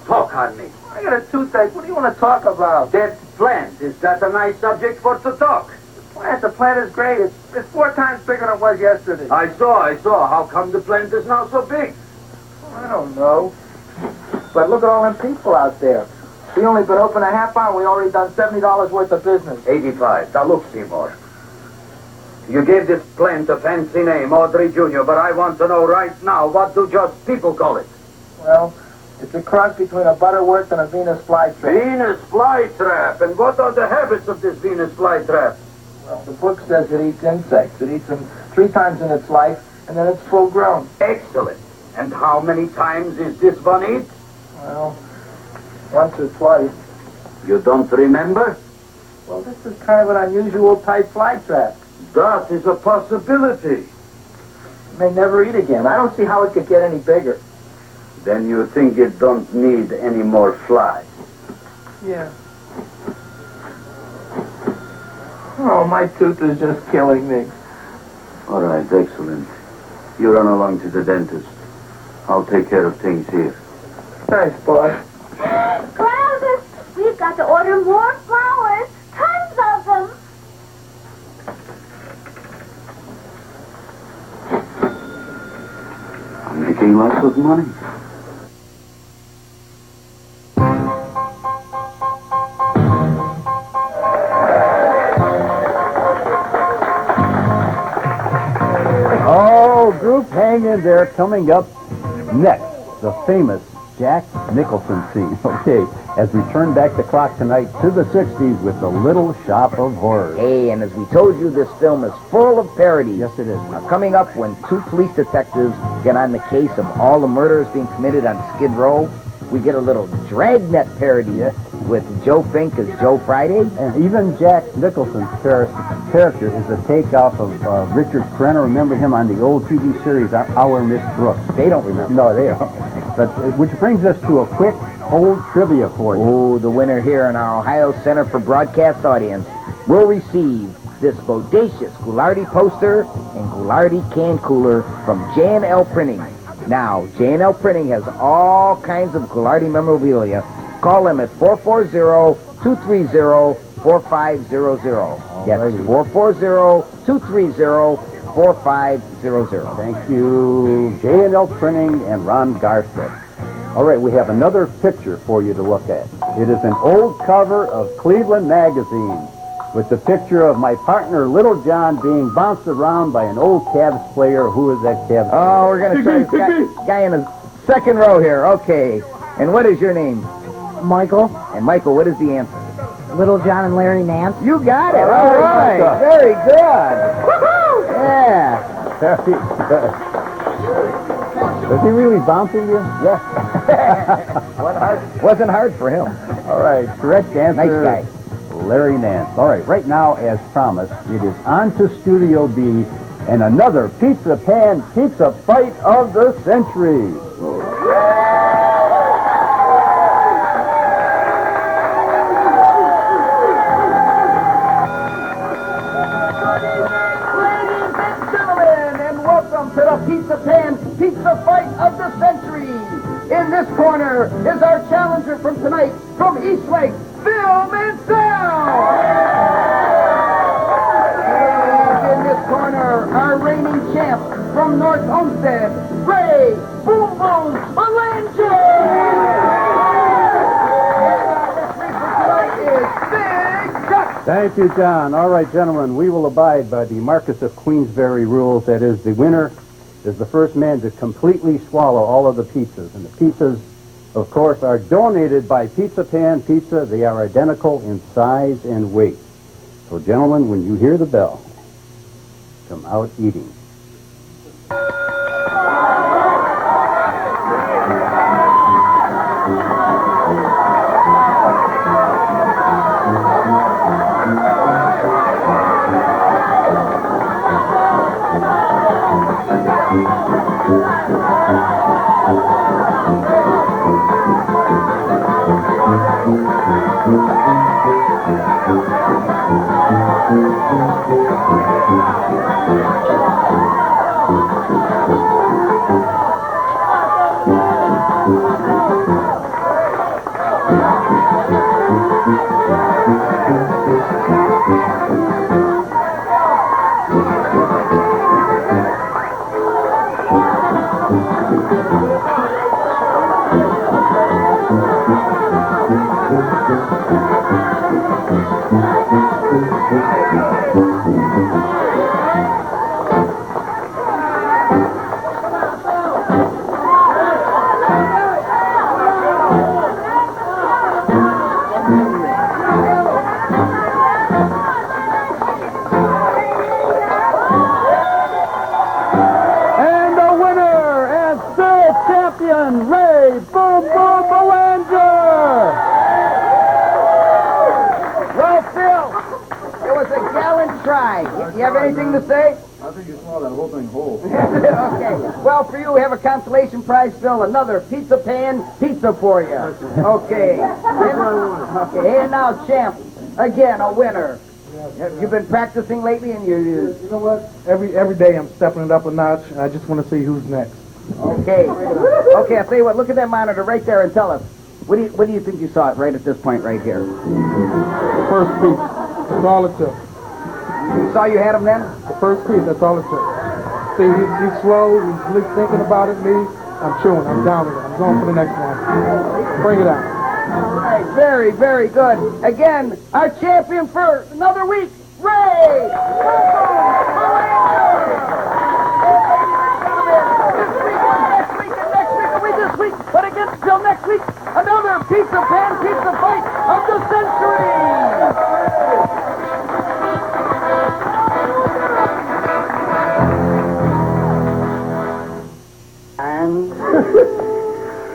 talk on me. I got a toothache. What do you want to talk about? That plant, is that a nice subject for to talk? The plant is great. It's 4 times bigger than it was yesterday. I saw. How come the plant is now so big? I don't know. But look at all them people out there. We only been open a half hour. We already done $70 worth of business. 85. Now look, Seymour. You gave this plant a fancy name, Audrey Jr., but I want to know right now, what do just people call it? Well, it's a cross between a Butterworth and a Venus flytrap. Venus flytrap. And what are the habits of this Venus flytrap? Well, the book says it eats insects. It eats them 3 times in its life, and then it's full grown. Excellent. And how many times is this one eat? Well, once or twice. You don't remember? Well, this is kind of an unusual type flytrap. That is a possibility. It may never eat again. I don't see how it could get any bigger. Then you think it don't need any more flies? Yeah. Oh, my tooth is just killing me. All right, excellent. You run along to the dentist. I'll take care of things here. Thanks, boy. Clouds, we've got to order more flowers. Tons of them. I'm making lots of money. Oh, group, hang in there. Coming up next, the famous Jack Nicholson scene. Okay, as we turn back the clock tonight to the 60s with The Little Shop of Horrors. Hey, and as we told you, this film is full of parody. Yes, it is. Now, coming up when 2 police detectives get on the case of all the murders being committed on Skid Row, we get a little Dragnet parody with Joe Fink as Joe Friday. And even Jack Nicholson's character is a takeoff of Richard Crenna. Remember him on the old TV series, Our Miss Brooks? They don't remember. No, they don't. But which brings us to a quick old trivia for you. Oh, the winner here in our Ohio Center for Broadcast audience will receive this bodacious Goulardi poster and Goulardi can cooler from J&L Printing. Now, J&L Printing has all kinds of Goulardi memorabilia. Call them at 440-230-4500. That's 440-230-4500. Thank you, J&L Printing and Ron Garstad. All right, we have another picture for you to look at. It is an old cover of Cleveland Magazine with the picture of my partner, Little John, being bounced around by an old Cavs player. Who is that Cavs player? Oh, we're going to try this guy in the second row here. Okay. And what is your name? Michael, And Michael, what is the answer? Little John and Larry Nance. You got it. All All right. right. Very good. Woohoo! Yeah. Very good. Was he really bouncing you? Yeah. Wasn't hard for him. All right, correct answer. Nice guy. Larry Nance. All right, right now, as promised, it is on to Studio B and another pizza pan pizza fight of the century. sponsor from tonight, from Eastlake, Film and Sound. And in this corner, our reigning champ from North Homestead, Ray Boom Boom Belanger. Thank you, John. All right, gentlemen, we will abide by the Marquess of Queensberry rules. That is, the winner is the first man to completely swallow all of the pizzas. And the pizzas, of course, are donated by Pizza Pan Pizza. They are identical in size and weight. So, gentlemen, when you hear the bell, come out eating. You have anything to say? I think you swallowed that whole thing whole. Okay. Well, for you, we have a consolation prize, Phil. Another Pizza Pan pizza for you. Okay. Okay. And now, champ. Again, a winner. Have you been practicing lately? And you know what? Every day I'm stepping it up a notch. And I just want to see who's next. Okay. Okay. I'll tell you what. Look at that monitor right there and tell us. What do you think you saw it right at this point right here? First piece. That's all it took. You saw you had him then? The first piece, that's all it took. See, he's slow, he's thinking about it, me. I'm chewing, I'm down with it. I'm going for the next one. Bring it out. All right, very, very good. Again, our champion for another week, Ray! Next week will be this week, but again, until next week, another Pizza Pan Pizza fight of the century!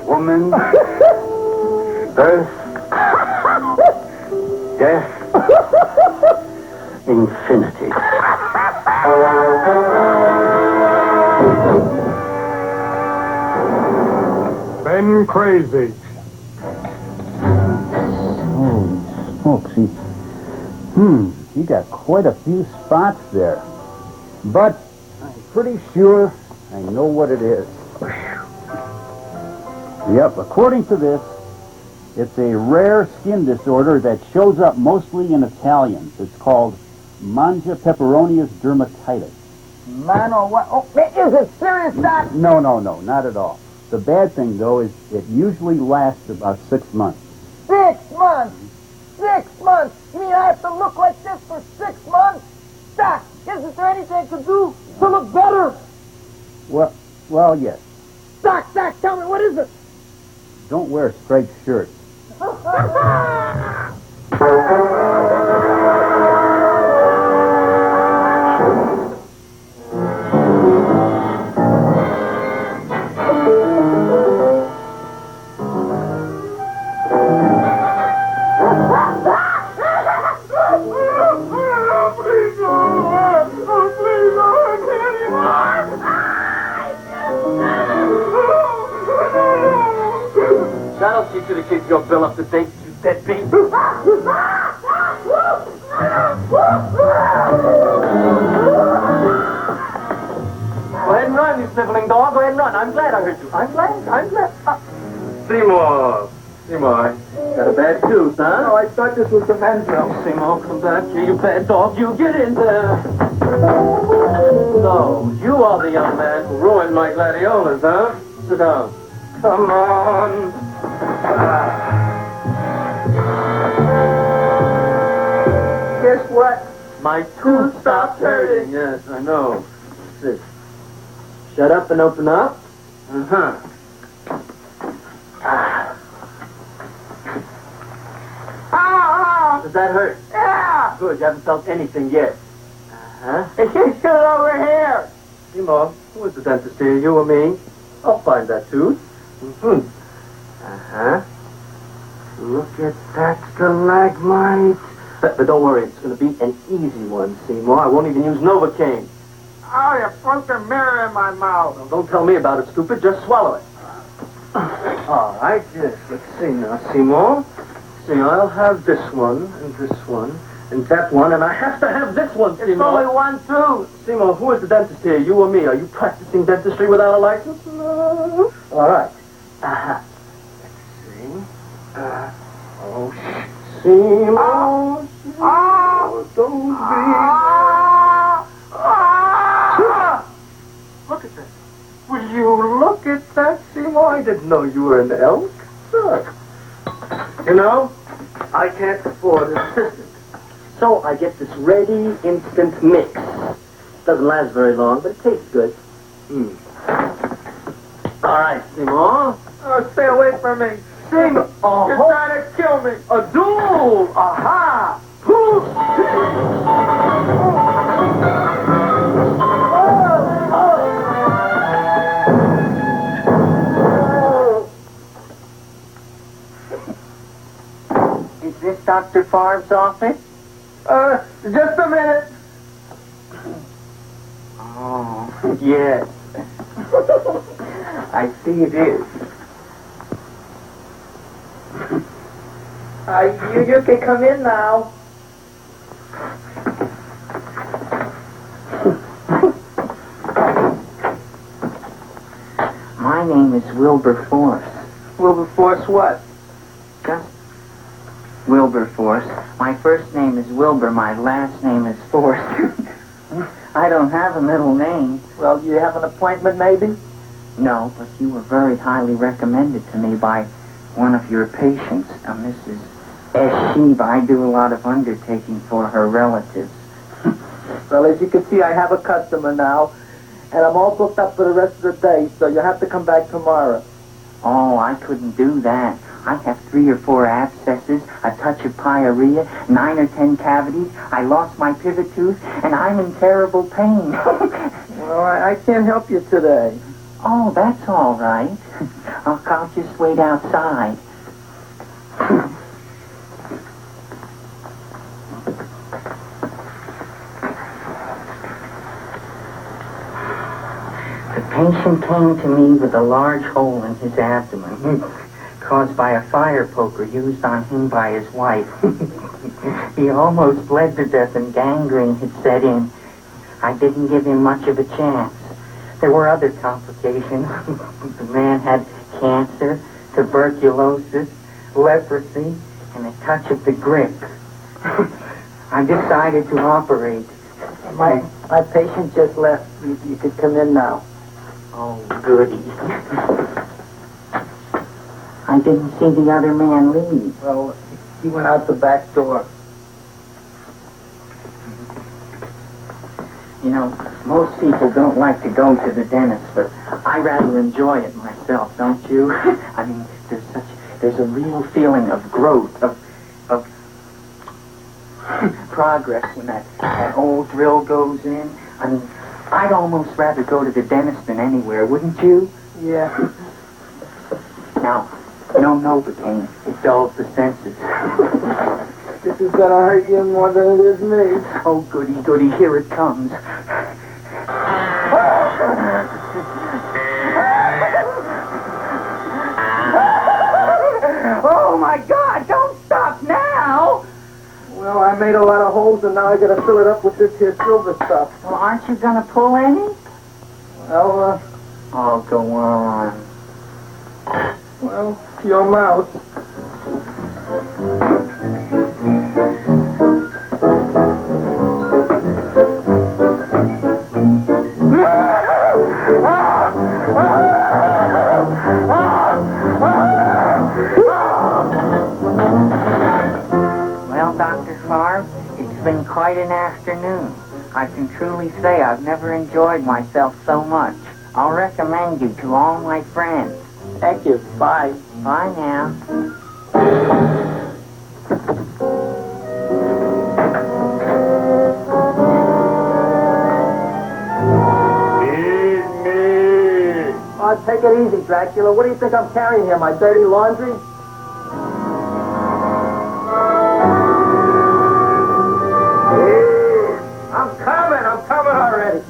Woman, birth, death, infinity. Ben crazy. Holy smokes, he got quite a few spots there. But I'm pretty sure I know what it is. Yep, according to this, it's a rare skin disorder that shows up mostly in Italians. It's called mangia peperonius dermatitis. Mano, what? Oh, is it serious, Doc? No, not at all. The bad thing, though, is it usually lasts about 6 months. 6 months? 6 months? You mean I have to look like this for 6 months? Doc, isn't there anything I could do to look better? Well, yes. Doc, tell me, what is it? Don't wear striped shirts. That'll teach you the kids your bill up to date, you deadbeat. Go ahead and run, you sniveling dog. Go ahead and run. I'm glad I heard you. I'm glad. Seymour, Seymour, got a bad tooth, huh? Oh, I thought this was the men's room. Seymour, come back here, you bad dog. You get in there. So, you are the young man who ruined my gladiolas, huh? Sit down. Come on. Guess what? My tooth stopped hurting. Yes, I know. Sit. Shut up and open up. Uh-huh. Does that hurt? Yeah! Good, you haven't felt anything yet. Uh-huh. It keeps it over here. Seymour, who is the dentist here, you or me? I'll find that tooth. Mm-hmm. Uh-huh. Look at that stalagmite. But don't worry, it's going to be an easy one, Seymour. I won't even use Novocaine. Oh, you broke the mirror in my mouth. Now, don't tell me about it, stupid. Just swallow it. All right, yes. Let's see now, Seymour. See, I'll have this one, and that one, and I have to have this one, Seymour. It's only one tooth. Seymour, who is the dentist here, you or me? Are you practicing dentistry without a license? No. All right. Uh-huh. Let's see. Oh, Seymour. Don't be. Look at that. Will you look at that, Seymour? I didn't know you were an elk. Look. You know, I can't afford an assistant. So I get this ready instant mix. Doesn't last very long, but it tastes good. All right, Seymour. Oh, stay away from me. Seymour. You're trying to kill me. A duel. Aha. Is this Dr. Favre's office? Just a minute. Oh, yes. I see it is. You can come in now. My name is Wilberforce. Wilberforce what? Just Wilberforce. My first name is Wilbur. My last name is Force. I don't have a middle name. Well, you have an appointment, maybe? No, but you were very highly recommended to me by one of your patients, Mrs. S. Sheba. I do a lot of undertaking for her relatives. Well, as you can see, I have a customer now, and I'm all booked up for the rest of the day, so you'll have to come back tomorrow. Oh, I couldn't do that. I have 3 or 4 abscesses, a touch of pyorrhea, 9 or 10 cavities. I lost my pivot tooth, and I'm in terrible pain. Well, I can't help you today. Oh, that's all right. I'll just wait outside. The patient came to me with a large hole in his abdomen, caused by a fire poker used on him by his wife. He almost bled to death and gangrene had set in. I didn't give him much of a chance. There were other complications. The man had cancer, tuberculosis, leprosy, and a touch of the grip. I decided to operate. My patient just left. You could come in now. Oh, goody. I didn't see the other man leave. Well, he went out the back door. You know, most people don't like to go to the dentist, but I rather enjoy it myself, don't you? I mean, there's a real feeling of growth, of progress when that old drill goes in. I mean, I'd almost rather go to the dentist than anywhere, wouldn't you? Yeah. Now, no Novocaine. It dulls the senses. This is gonna hurt you more than it is me. Oh, goody, goody, here it comes. Oh, my God, don't stop now! Well, I made a lot of holes, and now I gotta fill it up with this here silver stuff. Well, aren't you gonna pull any? Well, Oh, go on. well, your mouth. been quite an afternoon. I can truly say I've never enjoyed myself so much. I'll recommend you to all my friends. Thank you. Bye. Bye now. Oh, take it easy, Dracula. What do you think I'm carrying here? My dirty laundry? I'm coming already.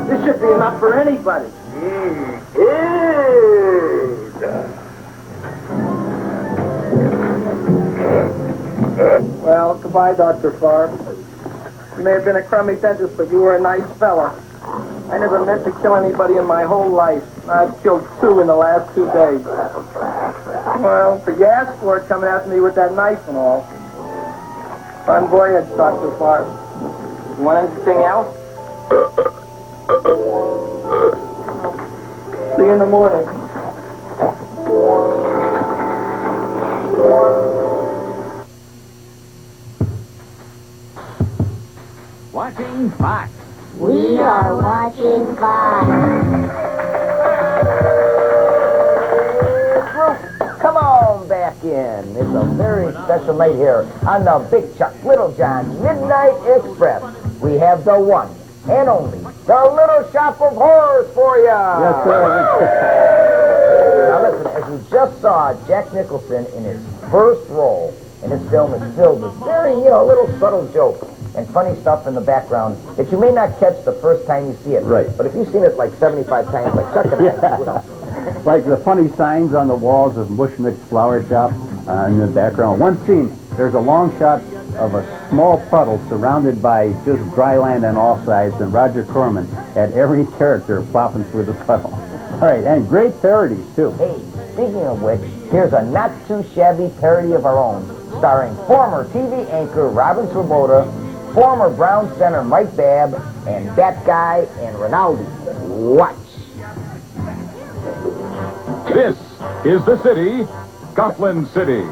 This should be enough for anybody. Well, goodbye, Dr. Farr. You may have been a crummy dentist, but you were a nice fella. I never meant to kill anybody in my whole life. I've killed 2 in the last 2 days. Well, but you asked for it coming after me with that knife and all. Fun voyage, Dr. Farr. You want anything else? See you in the morning. Watching Fox. We are watching Fox. Come on back in. It's a very special night here on the Big Chuck Little John's Midnight Express. We have the one and only, the Little Shop of Horrors for you. Yes, sir. Now listen, as we just saw Jack Nicholson in his first role, and this film is filled with very, little subtle jokes and funny stuff in the background that you may not catch the first time you see it. Right. But if you've seen it like 75 times, like Chuck and I, you will. Like the funny signs on the walls of Mushnick's flower shop in the background. One scene, there's a long shot of a small puddle surrounded by just dry land on all sides, and Roger Corman had every character plopping through the puddle. All right, and great parodies, too. Hey, speaking of which, here's a not-too-shabby parody of our own, starring former TV anchor Robin Swoboda, former Brown Center Mike Babb, and that guy and Rinaldi. Watch. This is the city, Scotland City.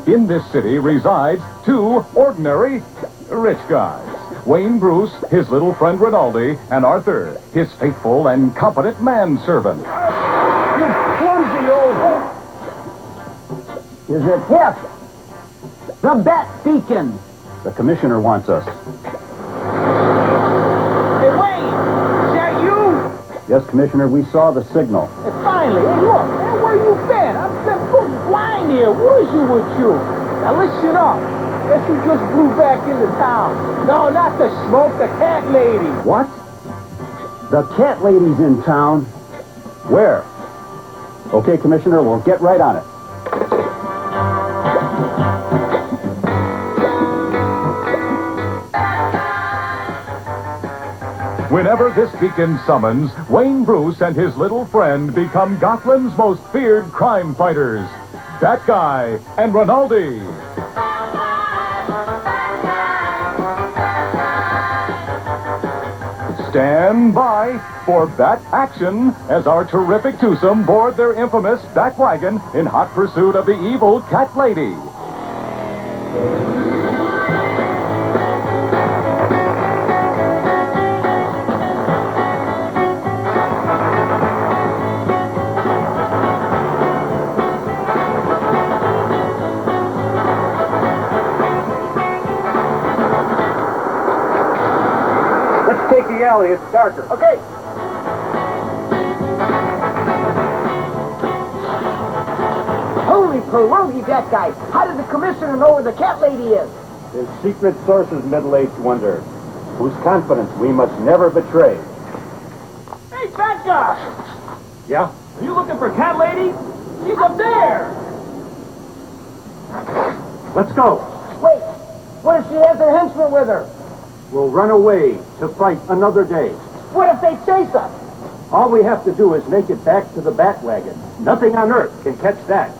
In this city resides 2 ordinary rich guys. Wayne Bruce, his little friend Rinaldi, and Arthur, his faithful and competent manservant. You clumsy old... Is it? Yes. The Bat Beacon. The commissioner wants us. Hey, Wayne. Is that you? Yes, Commissioner, we saw the signal. Hey, finally. Hey, look. Man, where you been? I've been putting blind here. What is you with you? Now, listen up. Guess you just blew back into town. No, not the smoke. The cat lady. What? The cat lady's in town? Where? Okay, Commissioner, we'll get right on it. Whenever this beacon summons, Wayne Bruce and his little friend become Gotland's most feared crime fighters. That guy and Rinaldi. Stand by for Bat Action as our terrific twosome board their infamous Bat Wagon in hot pursuit of the evil Cat Lady. Take the alley. It's darker. Okay. Holy pierogi, that guy. How did the commissioner know where the cat lady is? His secret source's middle-aged wonder, whose confidence we must never betray. Hey, fat guy. Yeah? Are you looking for cat lady? She's up there. Let's go. Wait. What if she has her henchman with her? We'll run away to fight another day. What if they chase us? All we have to do is make it back to the Bat Wagon. Nothing on earth can catch that.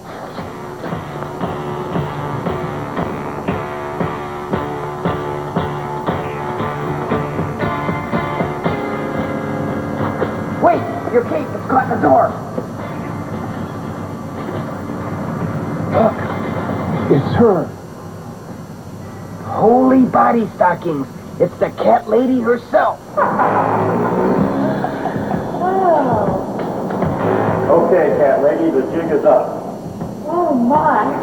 Wait, your cape is caught in the door. It's her. Holy body stockings. It's the cat lady herself. Okay, cat lady, the jig is up. Oh, my.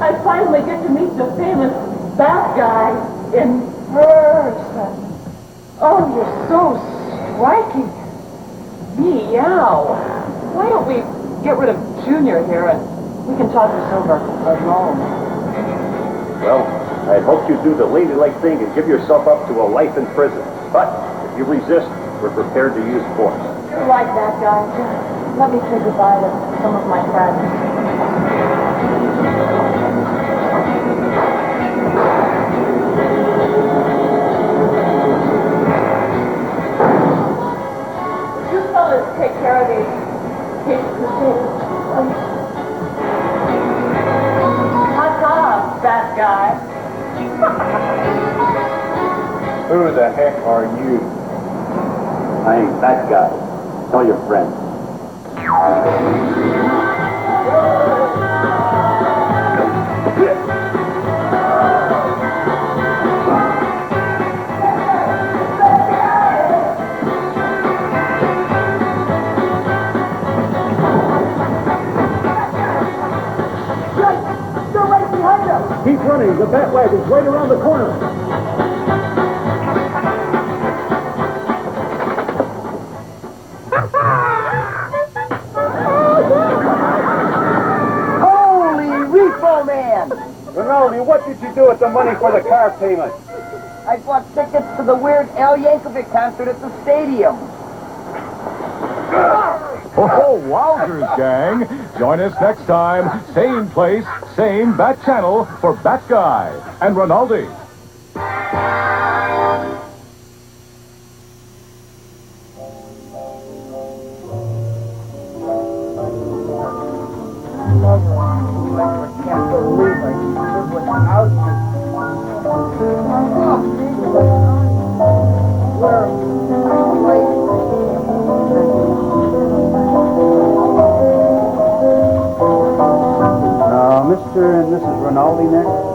I finally get to meet the famous bad guy in person. Oh, you're so striking. Meow. Why don't we get rid of Junior here and we can talk this over alone? Well, I hoped you'd do the ladylike thing and give yourself up to a life in prison. But if you resist, we're prepared to use force. You're like that guy. Just let me say goodbye to some of my friends. You fellas take care of these potatoes. Ta-ta, bad guy. Who the heck are you? I ain't that guy. Tell your friend. Keep running. The bat wagon's right around the corner. Holy repo man! Rinaldi, what did you do with the money for the car payment? I bought tickets to the weird Al Yankovic concert at the stadium. Oh, wowzers, gang. Join us next time. Same place, same Bat Channel for Bat Guy and Rinaldi. I can't believe I live without Mr. and Mrs. Rinaldi next?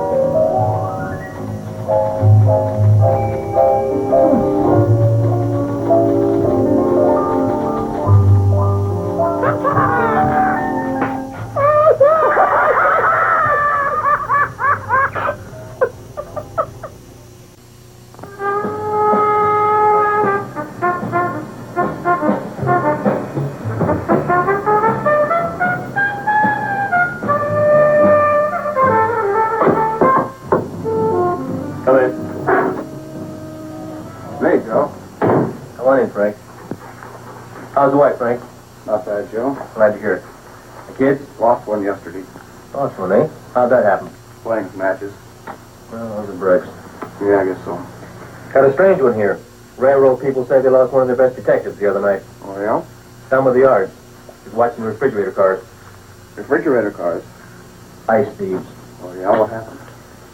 How's the wife, Frank? Not bad, Joe. Glad to hear it. The kids? Lost one yesterday. Lost one, eh? How'd that happen? Playing matches. Well, those are breaks. Yeah, I guess so. Got a strange one here. Railroad people say they lost one of their best detectives the other night. Oh, yeah? Down with the yards. He's watching refrigerator cars. Refrigerator cars? Ice thieves. Oh, yeah? What happened?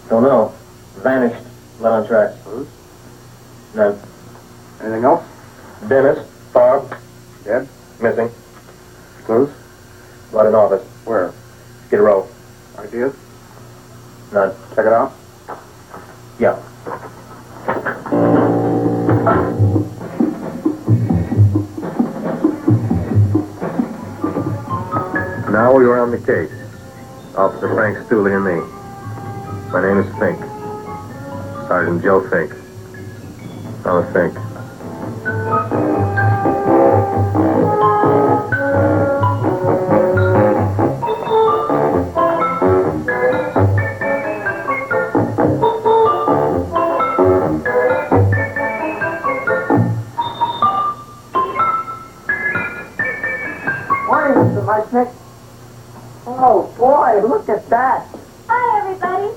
Don't know. Vanished. Not on tracks. Clues? None. Anything else? Dennis. Barb. Dead? Missing. Clues? Got an office. Where? Skid Row. Ideas? None. Check it out. Yeah. Now we are on the case. Officer Frank Stooley and me. My name is Fink. Sergeant Joe Fink. I'm a Fink. Morning, Mr. Mushnick. Oh, boy, look at that. Hi, everybody.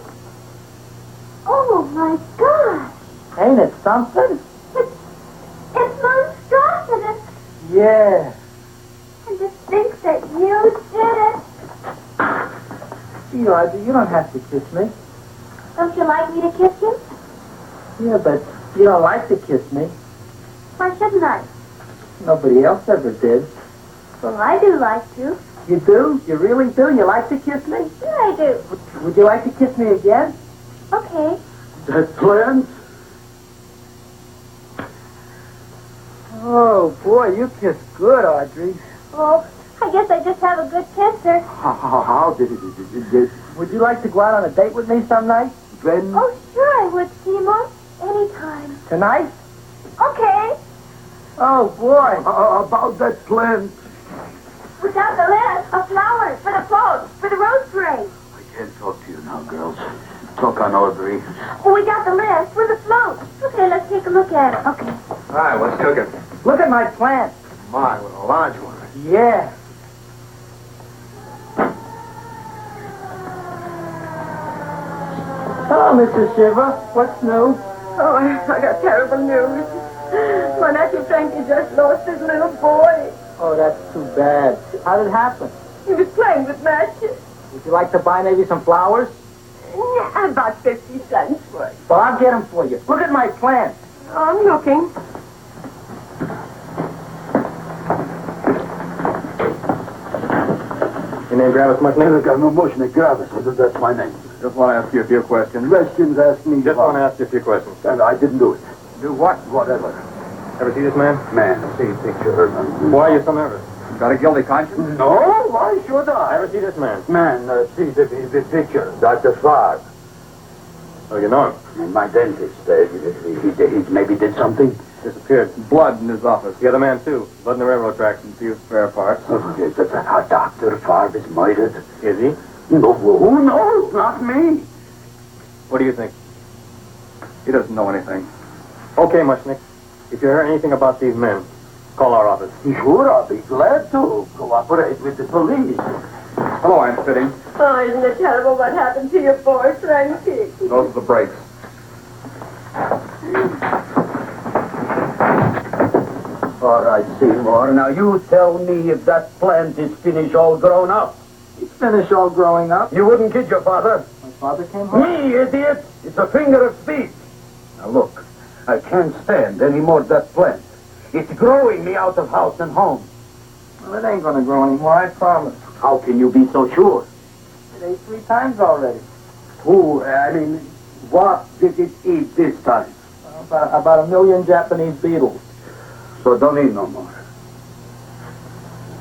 Oh, my gosh. Ain't it something? It's monstrosity. Yeah. And to think that you did it. Gee, Audrey, you don't have to kiss me. Don't you like me to kiss you? Yeah, but you don't like to kiss me. Why shouldn't I? Nobody else ever did. Well, I do like to. You do? You really do? You like to kiss me? Yeah, I do. Would you like to kiss me again? Okay. That plans? Oh, boy, you kiss good, Audrey. Oh, I guess I just have a good kisser. How did it? Would you like to go out on a date with me some night? When? Oh, sure I would, Seymour. Anytime. Tonight? Okay. Oh, boy. About that plant. We got the list of flowers for the float, for the rose parade. I can't talk to you now, girls. Talk on Audrey. Oh, we got the list for the float. Okay, let's take a look at it. Okay. All right, what's cooking? Look at my plant. My, what a large one. Yeah. Hello, Mrs. Shiver. What's new? Oh, I got terrible news. My nephew Frankie just lost his little boy. Oh, that's too bad. How did it happen? He was playing with matches. Would you like to buy maybe some flowers? Yeah, about 50 cents worth. Well, I'll get them for you. Look at my plant. I'm looking. Your name Gravis much name? Mushnik Gravis. That's my name. Just want to ask you a few questions. Questions ask me. Just want to ask you a few questions. And I didn't do it. Do what? Whatever. Ever see this man? Man, see picture. Why are you so nervous? Got a guilty conscience? No, why should I? Ever see this man? Man, see the picture. Dr. Farr. Oh, you know him? My dentist. He maybe did something. Disappeared. Blood in his office. The other man, too. Blood in the railroad tracks and a few spare parts. Oh, yes, that's how Dr. Farr is murdered. Is he? No, who knows? Not me. What do you think? He doesn't know anything. Okay, Mushnick. If you hear anything about these men, call our office. Sure, I'll be glad to cooperate with the police. Hello, I'm sitting. Oh, isn't it terrible what happened to your boy, Frankie? Those are the brakes. All right, Seymour. Now you tell me if that plant is finished all grown up. He's finished all growing up. You wouldn't kid your father. My father came home? Me, idiot. It's a finger of speech. Now look, I can't stand any more of that plant. It's growing me out of house and home. Well, it ain't gonna grow anymore, I promise. How can you be so sure? It ate 3 times already. What did it eat this time? About 1 million Japanese beetles. So don't eat no more.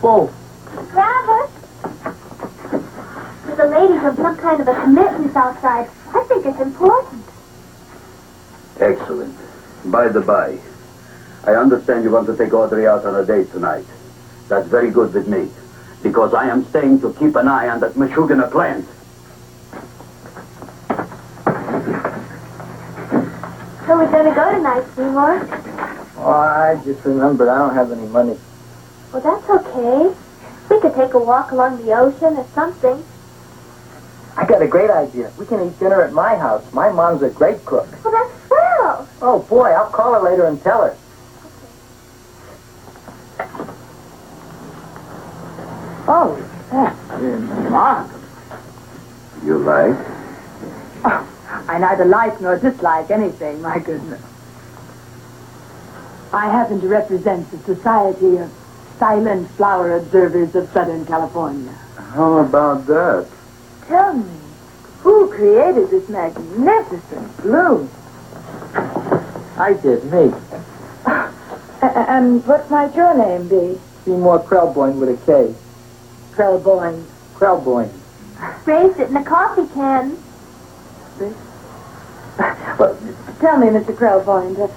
Whoa. Gravis? There's a lady from some kind of a commitment outside. I think it's important. Excellent. By the by, I understand you want to take Audrey out on a date tonight. That's very good with me, because I am staying to keep an eye on that Meshuggah plant. So we're gonna go tonight, Seymour. Oh, I just remembered I don't have any money. Well, that's okay. We could take a walk along the ocean or something. I got a great idea. We can eat dinner at my house. My mom's a great cook. Well, that's swell. Oh, boy, I'll call her later and tell her. Oh, that's remarkable. You like? Oh, I neither like nor dislike anything, my goodness. I happen to represent the Society of Silent Flower Observers of Southern California. How about that? Tell me, who created this magnificent bloom? I did, me. And what might your name be? Seymour Krelboyne with a K. Krelboyne. Krelboyne. Raised it in a coffee can. Well, tell me, Mr. Krelboyne,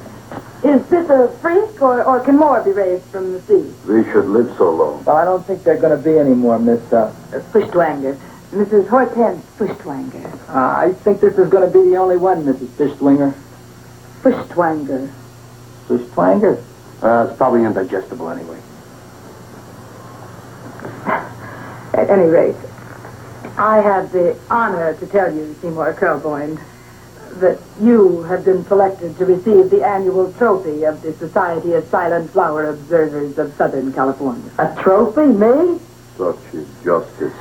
is this a freak or can more be raised from the sea? We should live so long. Well, I don't think they're going to be any more, Miss, Fuschtwanger. Mrs. Hortense Fuschtwanger. I think this is going to be the only one, Mrs. Fuschtwanger. Fuschtwanger. Fuschtwanger? It's probably indigestible anyway. At any rate, I have the honor to tell you, Seymour Krelboyne, that you have been selected to receive the annual trophy of the Society of Silent Flower Observers of Southern California. A trophy? Me? Such is justice.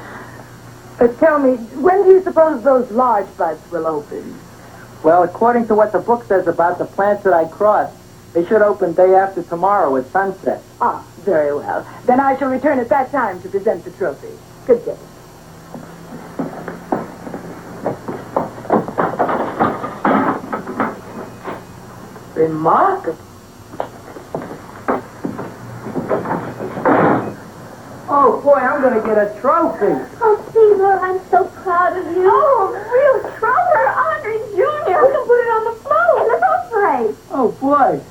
Tell me, when do you suppose those large buds will open? Well, according to what the book says about the plants that I crossed, They should open day after tomorrow at sunset. Ah, very well. Then I shall return at that time to present the trophy. Good day. Remarkable. Oh, boy, I'm going to get a trophy. Oh, Caesar, I'm so proud of you. Oh, real trophy, Audrey Jr. We can put it on the floor in the boat parade. Oh, boy.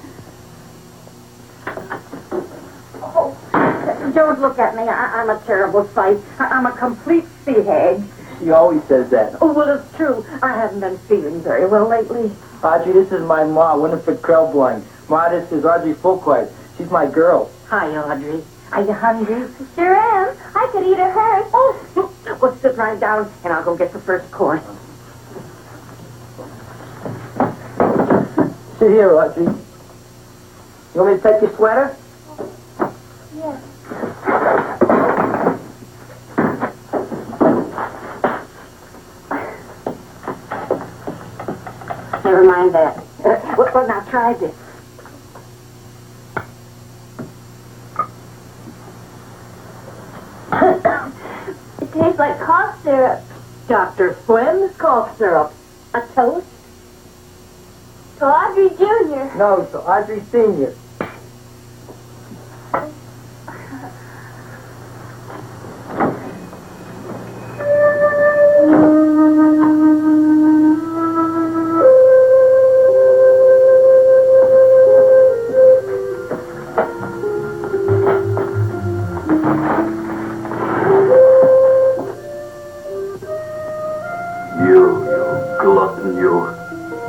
Don't look at me. I'm a terrible sight. I'm a complete sea hag. She always says that. Oh, well, it's true. I haven't been feeling very well lately. Audrey, this is my ma, Winifred Krellboyne. Ma, this is Audrey Fulquist. She's my girl. Hi, Audrey. Are you hungry? Sure am. I could eat a hers. Oh, well, sit right down, and I'll go get the first course. Sit here, Audrey. You want me to take your sweater? Yes. Never mind that. Well, now try this. It tastes like cough syrup. Dr. Flynn, cough syrup. A toast? To Audrey Jr. No, to Audrey Sr.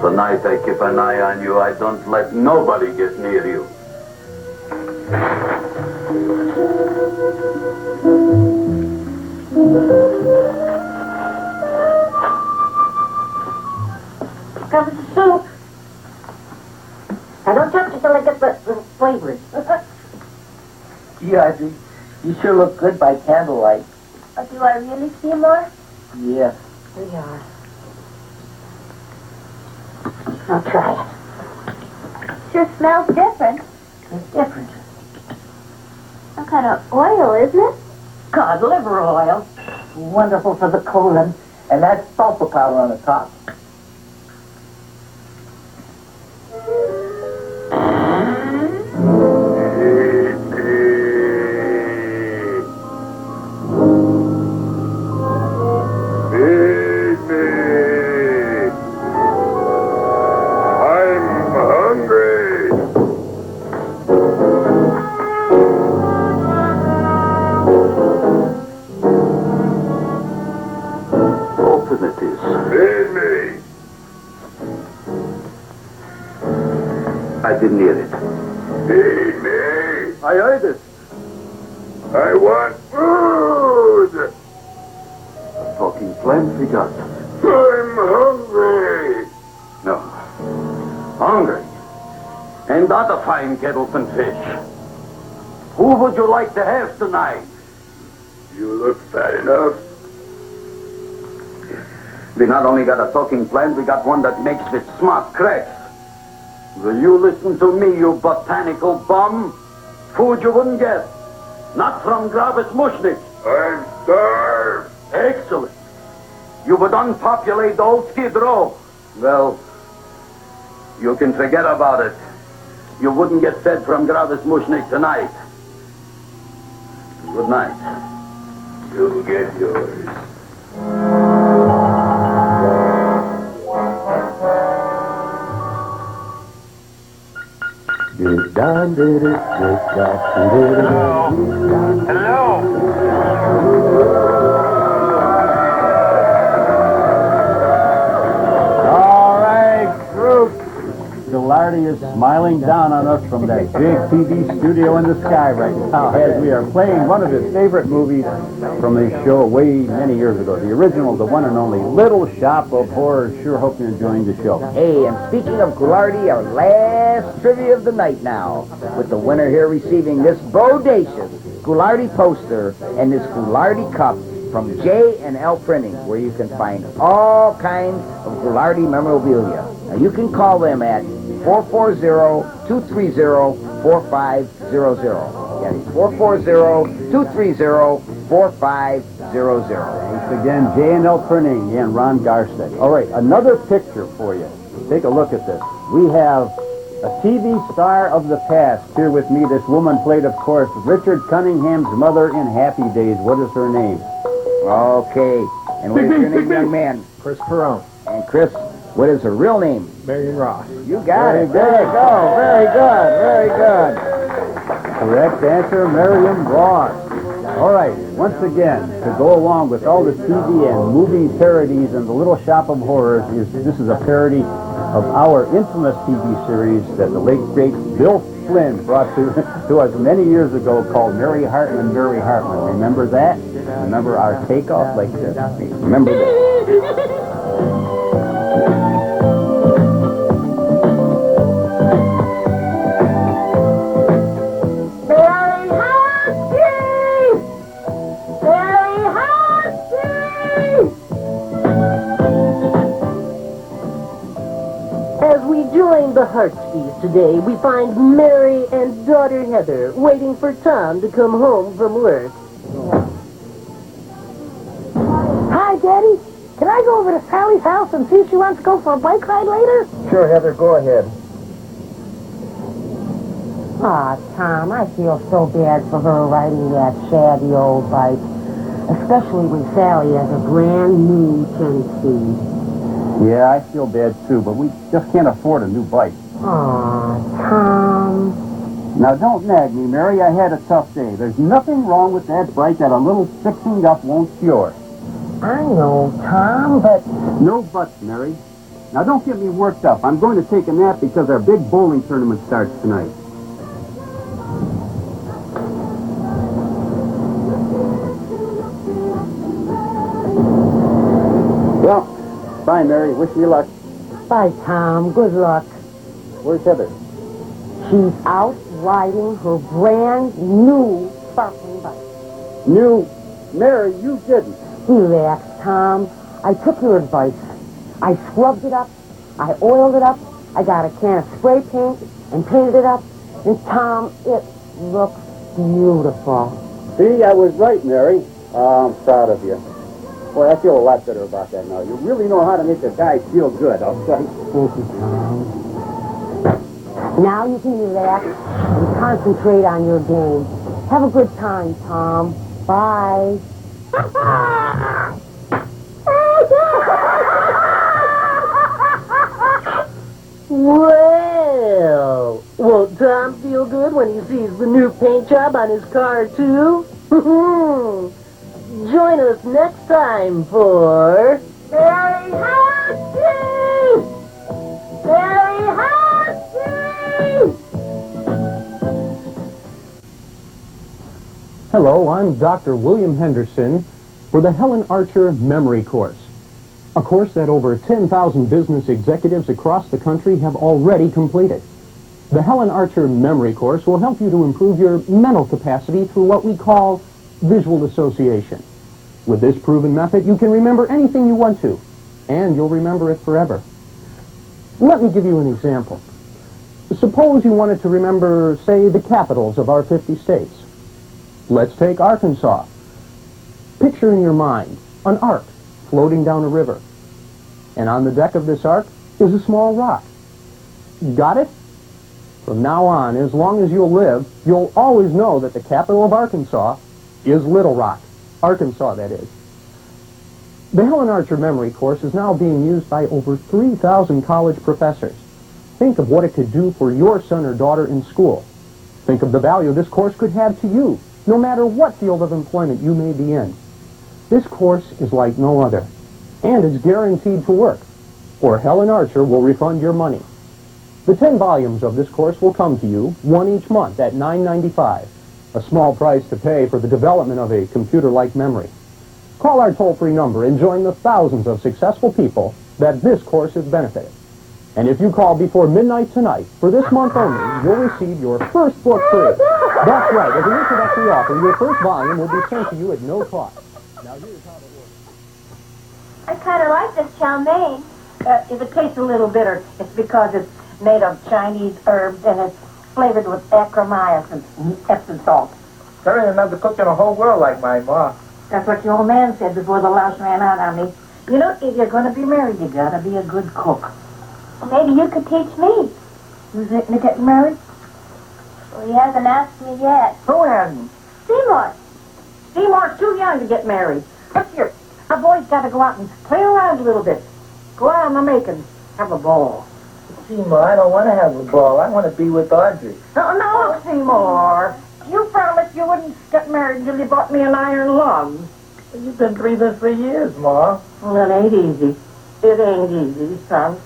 Tonight I keep an eye on you. I don't let nobody get near you. Comes the soup. Now don't touch it till I get the flavors. Gee, Audrey, you sure look good by candlelight. Oh, do I really see more? Yeah. Here you are. I'll try it. Sure smells different. It's different. Some kind of oil, isn't it? Cod liver oil. Wonderful for the colon. And that's sulfur powder on the top. I didn't hear it. Feed me. I heard it. I want food. Talking plan figures. I'm hungry. No. Hungry. And other fine kettles and fish. Who would you like to have tonight? You look fat enough. We not only got a talking plant, we got one that makes it smart cracks. Will you listen to me, you botanical bum? Food you wouldn't get. Not from Gravis Mushnik. I'm starved. Excellent. You would unpopulate the old Skid Row. Well, you can forget about it. You wouldn't get fed from Gravis Mushnik tonight. Good night. You'll get yours. All right, group. Gilardi is smiling down on us from that big TV studio in the sky right now as we are playing one of his favorite movies from his show way many years ago. The original, the one and only Little Shop of Horrors. Sure hope you're enjoying the show. Hey, and speaking of Gilardi, our last trivia of the night now, with the winner here receiving this bodacious Gilardi poster and this Gilardi cup from J and L Printing, where you can find all kinds of Gilardi memorabilia. Now, you can call them at 440-230-4500. That is 440-230-4500. Thanks again, J&L Printing and Ron Garstead. All right, another picture for you. Take a look at this. We have a TV star of the past here with me. This woman played, of course, Richard Cunningham's mother in Happy Days. What is her name? Okay. And what is your name, young man? Chris Perone. And Chris, what is her real name? Marion Ross. You got it. There you go. Very good. Very good. Correct answer, Marion Ross. All right, once again, to go along with all the TV and movie parodies and the Little Shop of Horrors, this is a parody of our infamous TV series that the late, great Bill Flynn brought to us many years ago called Mary Hartman, Mary Hartman. Remember that? Remember our takeoff like this? Remember that? Join the Hartseys today. We find Mary and daughter Heather waiting for Tom to come home from work. Hi, Daddy. Can I go over to Sally's house and see if she wants to go for a bike ride later? Sure, Heather, go ahead. Aw, Tom, I feel so bad for her riding that shabby old bike. Especially when Sally has a brand new 10-speed. Yeah, I feel bad too, but we just can't afford a new bike. Aw, Tom. Now, don't nag me, Mary. I had a tough day. There's nothing wrong with that bike that a little fixing up won't cure. I know, Tom, but... No buts, Mary. Now, don't get me worked up. I'm going to take a nap because our big bowling tournament starts tonight. Well, bye, Mary. Wish me luck. Bye, Tom. Good luck. Where's Heather? She's out riding her brand new sparkling bike. New? Mary, you didn't. Relax, Tom. I took your advice. I scrubbed it up. I oiled it up. I got a can of spray paint and painted it up. And, Tom, it looks beautiful. See, I was right, Mary. I'm proud of you. Boy, I feel a lot better about that now. You really know how to make a guy feel good, I'll say. Thank you, Tom. Now you can relax and concentrate on your game. Have a good time, Tom. Bye. Well, won't Tom feel good when he sees the new paint job on his car, too? Join us next time for... Very Happy! Very Happy! Hello, I'm Dr. William Henderson for the Helen Archer Memory Course, a course that over 10,000 business executives across the country have already completed. The Helen Archer Memory Course will help you to improve your mental capacity through what we call visual association. With this proven method, you can remember anything you want to, and you'll remember it forever. Let me give you an example. Suppose you wanted to remember, say, the capitals of our 50 states. Let's take Arkansas. Picture in your mind an ark floating down a river. And on the deck of this ark is a small rock. Got it? From now on, as long as you'll live, you'll always know that the capital of Arkansas is Little Rock. Arkansas, that is. The Helen Archer Memory Course is now being used by over 3,000 college professors. Think of what it could do for your son or daughter in school. Think of the value this course could have to you, no matter what field of employment you may be in. This course is like no other, and is guaranteed to work, or Helen Archer will refund your money. The 10 volumes of this course will come to you, one each month at $9.95, a small price to pay for the development of a computer-like memory. Call our toll-free number and join the thousands of successful people that this course has benefited. And if you call before midnight tonight, for this month only, you'll receive your first book free. That's right, as an introductory offer, your first volume will be sent to you at no cost. Now here's how it works. I kind of like this chow mein. If it tastes a little bitter, it's because it's made of Chinese herbs, and it's flavored with acromycin and Epsom salt. There ain't another cook in the whole world like my ma. That's what your old man said before the louse ran out on me. You know, if you're going to be married, you got to be a good cook. Maybe you could teach me. Who's thinking of getting married? Well, he hasn't asked me yet. Who hasn't? Seymour. Seymour's too young to get married. Look here, a boy's got to go out and play around a little bit. Go out on the makings. Have a ball. Seymour, I don't want to have a ball. I want to be with Audrey. No, Seymour. You promised you wouldn't get married until you bought me an iron lung. You've been breathing for years, Ma. Well, it ain't easy. It ain't easy, son.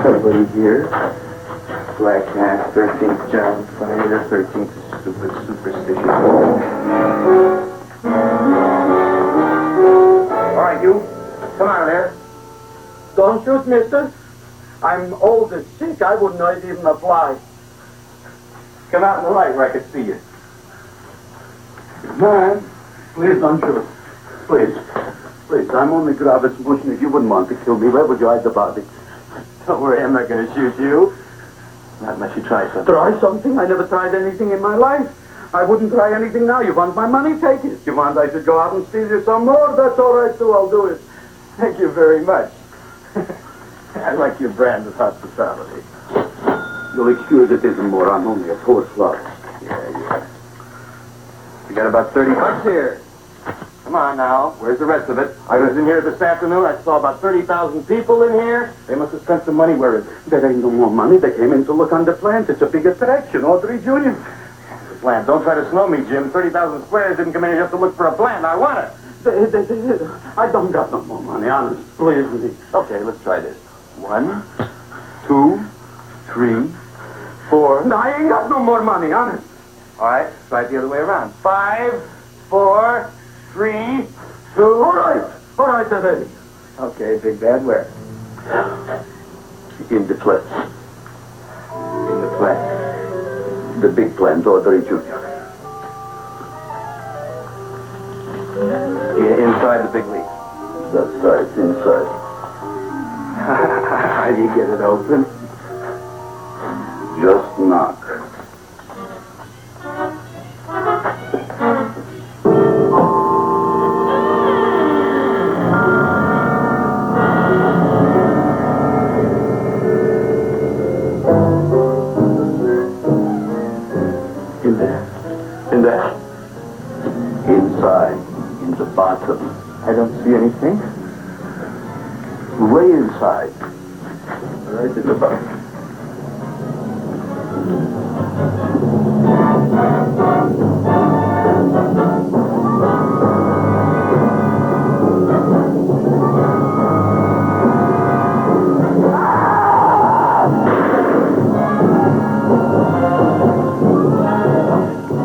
Somebody here? Black Mass, 13th John Fire, 13th Superstition. All right, you. Come out of there. Don't shoot, mister. I'm old and sick. I wouldn't know it even apply. Come out in the light where I can see you. Man, please don't shoot. Please. Please, I'm only Gravis Mushnik. If you wouldn't want to kill me, where would you hide the body? Don't worry, I'm not going to shoot you. Not unless you try something. Try something? I never tried anything in my life. I wouldn't try anything now. You want my money? Take it. You want I should go out and steal you some more? That's all right, too. I'll do it. Thank you very much. I like your brand of hospitality. You'll excuse it isn't more. I'm only a poor slut. Yeah. We got about 30 bucks here. Come on now. Where's the rest of it? I was in here this afternoon. I saw about 30,000 people in here. They must have spent some money. Where is it? There ain't no more money. They came in to look on the plants. It's a big attraction. Audrey Jr. The plant. Don't try to snow me, Jim. 30,000 squares didn't come in here just to look for a plant. I want it. I don't got no more money, honest. Please me. Okay, let's try this. 1, 2, 3, 4. No, I ain't got no more money, honest. All right, try it the other way around. 5, 4, 3, 2. All right, already. Okay, big bad where? In the plant. In the plant. The big plant, Audrey Jr. Yeah, inside the big leaf. That's right, inside. How do you get it open? Just knock. In there? Inside, in the bottom. I don't see anything. Way inside. Right at the bottom.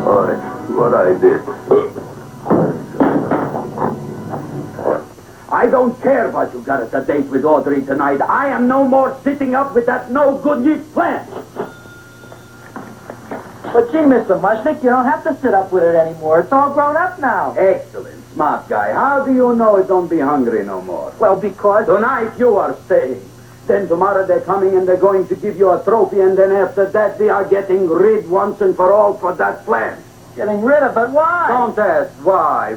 All right, what I did. I don't care what you got at the date with Audrey tonight. I am no more sitting up with that no-good yeast plant. But gee, Mr. Mushnick, you don't have to sit up with it anymore. It's all grown up now. Excellent, smart guy. How do you know it don't be hungry no more? Well, because... Tonight you are staying. Then tomorrow they're coming and they're going to give you a trophy, and then after that they are getting rid once and for all for that plant. Getting rid of it? Why? Don't ask why.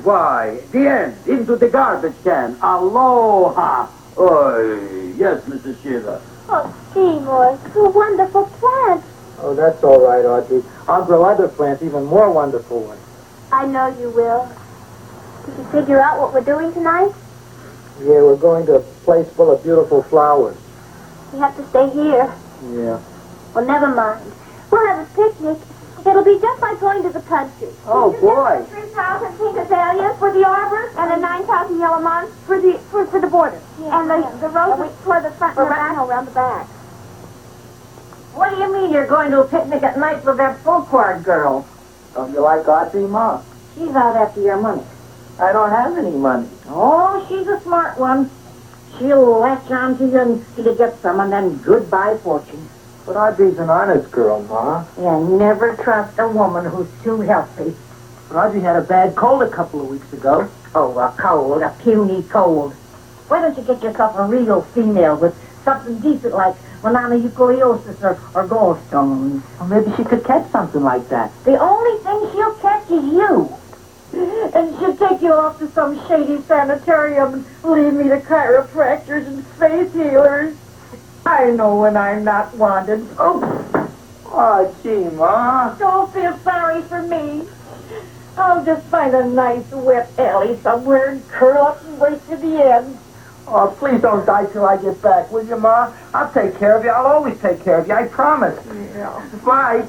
The end. Into the garbage can. Aloha. Oy. Yes, Mrs. Shiva. Oh, Seymour, you wonderful plant. Oh, that's all right, Audrey. I'll grow other plants, even more wonderful ones. I know you will. Did you figure out what we're doing tonight? Yeah, we're going to a place full of beautiful flowers. We have to stay here. Yeah. Well, never mind. We'll have a picnic. It'll be just like going to the country. Oh, boy. 3,000 pink azaleas for the arbor, and the 9,000 yellow months for the border. Yeah. And the roses for the front and the back. Around the back. What do you mean you're going to a picnic at night with that Fulquard girl? Don't you like Audrey, Ma? She's out after your money. I don't have any money. Oh, she's a smart one. She'll latch on to you until you get some, and then goodbye fortune. But Audrey's an honest girl, Ma. Yeah, never trust a woman who's too healthy. But Audrey had a bad cold a couple of weeks ago. Oh, a cold, a puny cold. Why don't you get yourself a real female with something decent like mononucleosis or gallstones? Well, maybe she could catch something like that. The only thing she'll catch is you. And she'll take you off to some shady sanitarium and leave me to chiropractors and faith healers. I know when I'm not wanted. Oh, gee, Ma. Don't feel sorry for me. I'll just find a nice wet alley somewhere and curl up and wait to the end. Oh, please don't die till I get back, will you, Ma? I'll take care of you. I'll always take care of you. I promise. Yeah. Bye.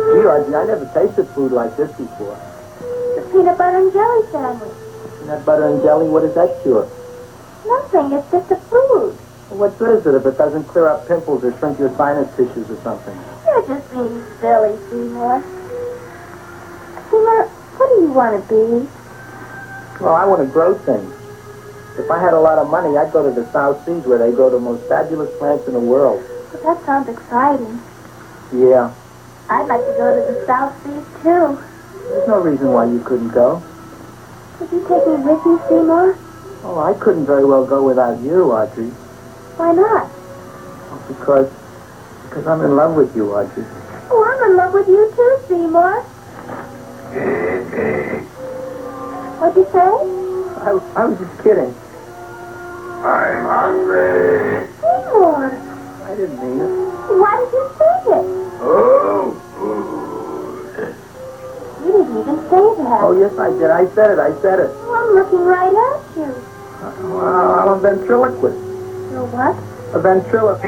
Gee, Audrey, I never tasted food like this before. The peanut butter and jelly sandwich. Peanut butter and jelly, what does that cure? Nothing, it's just a food. Well, what good is it if it doesn't clear up pimples or shrink your sinus tissues or something? You're just being silly, Seymour. Seymour, what do you want to be? Well, I want to grow things. If I had a lot of money, I'd go to the South Seas where they grow the most fabulous plants in the world. But that sounds exciting. Yeah. I'd like to go to the South Seas, too. There's no reason why you couldn't go. Could you take me with you, Seymour? Oh, I couldn't very well go without you, Audrey. Why not? Because I'm in love with you, Audrey. Oh, I'm in love with you, too, Seymour. What'd you say? I was just kidding. I'm hungry. Seymour. I didn't mean it. Why did you say it? Oh, food. You didn't even say that. Oh, yes, I did. I said it. Oh, I'm looking right at you. Well, I'm a ventriloquist. You're what? A ventriloquist.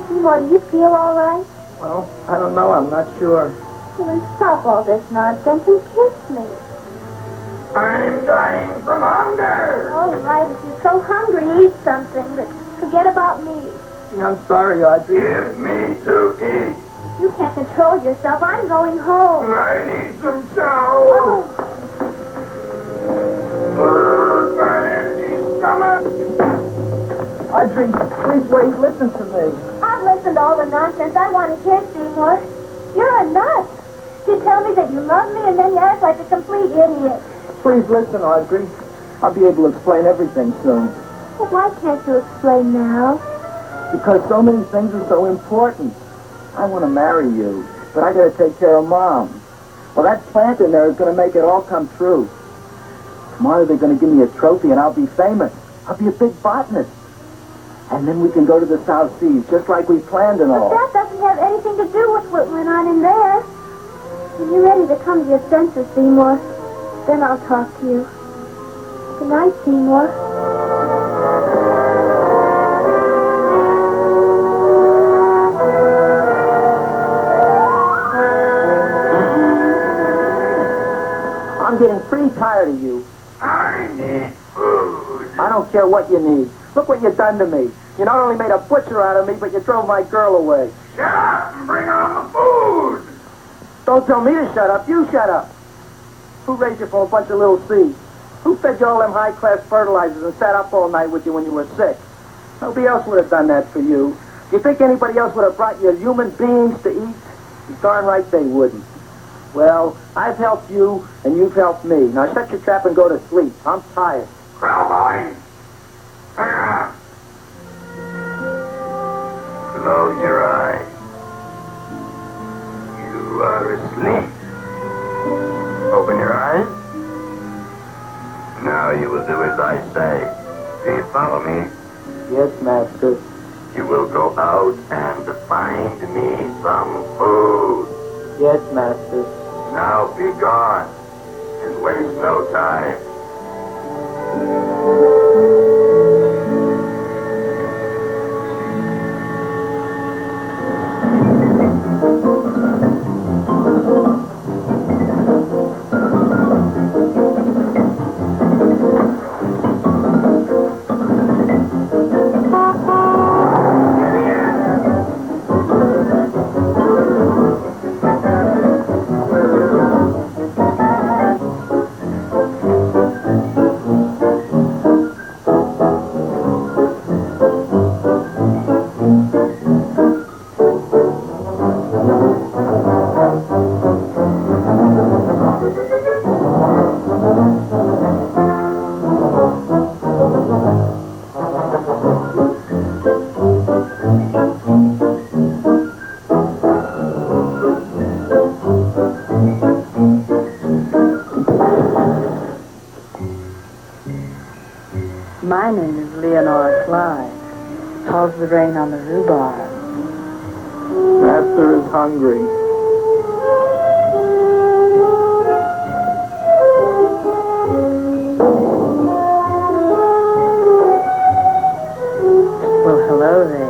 Seymour, do you feel all right? Well, I don't know. I'm not sure. Well, then stop all this nonsense and kiss me. I'm dying from hunger. All right, if you're so hungry, eat something, but forget about me. I'm sorry, Audrey. Give me to eat. You can't control yourself. I'm going home. I need some chow. My empty stomach. Audrey, please wait. Listen to me. I've listened to all the nonsense. I want to kiss Seymour. You're a nut. You tell me that you love me, and then you act like a complete idiot. Please listen, Audrey. I'll be able to explain everything soon. Well, why can't you explain now? Because so many things are so important. I want to marry you, but I got to take care of Mom. Well, that plant in there is going to make it all come true. Tomorrow they're going to give me a trophy, and I'll be famous. I'll be a big botanist. And then we can go to the South Seas, just like we planned and all. But that doesn't have anything to do with what went on in there. When you're ready to come to your senses, Seymour, then I'll talk to you. Good night, Seymour. I'm getting pretty tired of you. I need food. I don't care what you need. Look what you've done to me. You not only made a butcher out of me, but you drove my girl away. Shut up and bring on the food. Don't tell me to shut up. You shut up. Who raised you from a bunch of little seeds? Who fed you all them high-class fertilizers and sat up all night with you when you were sick? Nobody else would have done that for you. Do you think anybody else would have brought you human beings to eat? You're darn right they wouldn't. Well, I've helped you, and you've helped me. Now shut your trap and go to sleep. I'm tired. Crowline. Close your eyes. You are asleep. Open your eyes. Now you will do as I say. Do you follow me? Yes, Master. You will go out and find me some food. Yes, Master. Now be gone and waste no time. My name is Leonora Clyde. How's the rain on the rhubarb? Master is hungry. Well, hello there.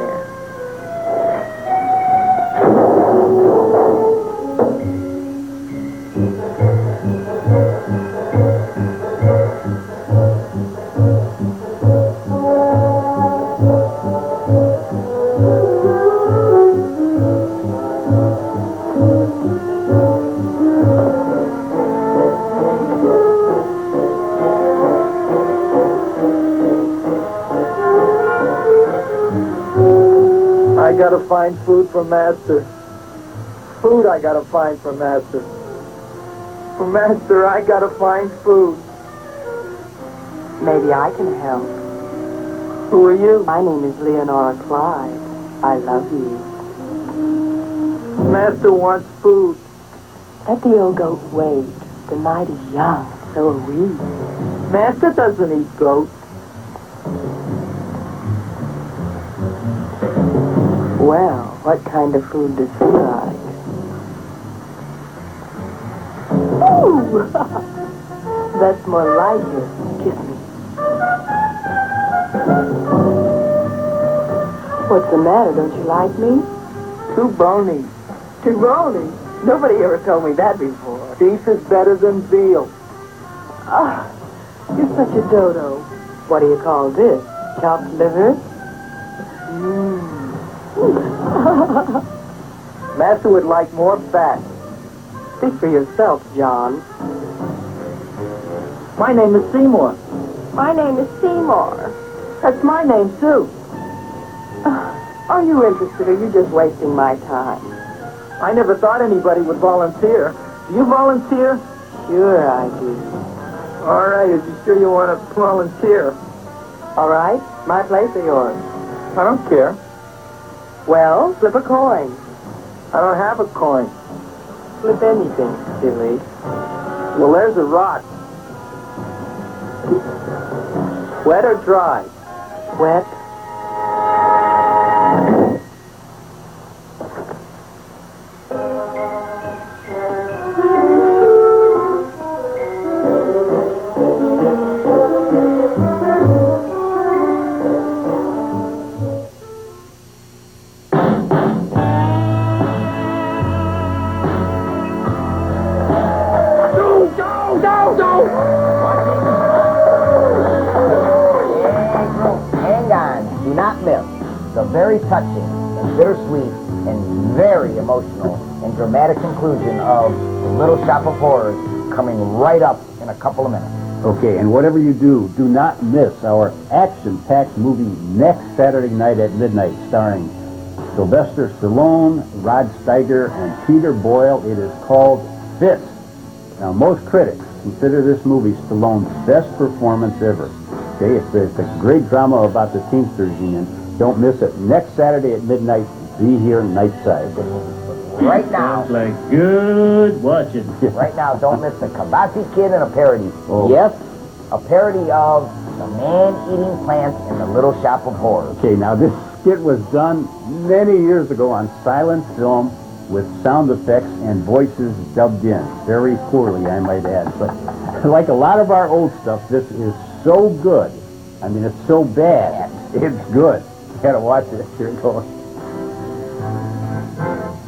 I gotta find food for Master. Food I gotta find for Master. For Master, I gotta find food. Maybe I can help. Who are you? My name is Leonora Clyde. I love you. Master wants food. Let the old goat wait. The night is young, so are we. Master doesn't eat goats. Well, what kind of food does he like? Ooh! That's more like it. Kiss me. What's the matter? Don't you like me? Too bony. Too bony? Nobody ever told me that before. Beef is better than veal. Ah, you're such a dodo. What do you call this? Chopped liver? Master would like more fat. Speak for yourself, John. My name is Seymour. My name is Seymour. That's my name, too. Are you interested, or are you just wasting my time? I never thought anybody would volunteer. Do you volunteer? Sure I do. All right, are you sure you want to volunteer? All right, my place or yours? I don't care. Well, flip a coin. I don't have a coin. Flip anything, silly. Well, there's a rock. Wet or dry? Wet. Hang on. Do not miss the very touching and bittersweet and very emotional and dramatic conclusion of The Little Shop of Horrors coming right up in a couple of minutes. Okay, and whatever you do not miss our action-packed movie next Saturday night at midnight, starring Sylvester Stallone, Rod Steiger, and Peter Boyle. It is called Fist. Now, most critics consider this movie Stallone's best performance ever. Okay, it's a great drama about the Teamsters Union. Don't miss it. Next Saturday at midnight, be here nightside. Right now. Sounds like good watching. Right now, don't miss the Kabasi Kid and a parody. Oh. Yes, a parody of The Man-Eating Plant in the Little Shop of Horrors. Okay, now this skit was done many years ago on silent film with sound effects and voices dubbed in. Very poorly, I might add. But like a lot of our old stuff, this is so good. I mean, it's so bad. It's good. You gotta watch it. Here it goes.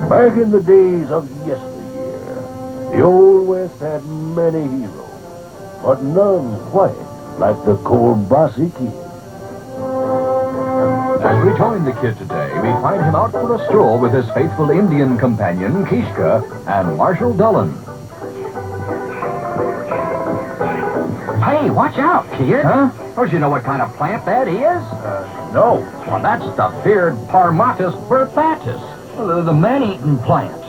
Back in the days of yesteryear, the Old West had many heroes, but none quite like the Kabasi Kid. As we join the kid today, we find him out for a stroll with his faithful Indian companion, Kishka, and Marshal Dullen. Hey, watch out, kid. Huh? Don't you know what kind of plant that is? No. Well, that's the feared Parmatus burbatus, the man-eating plant.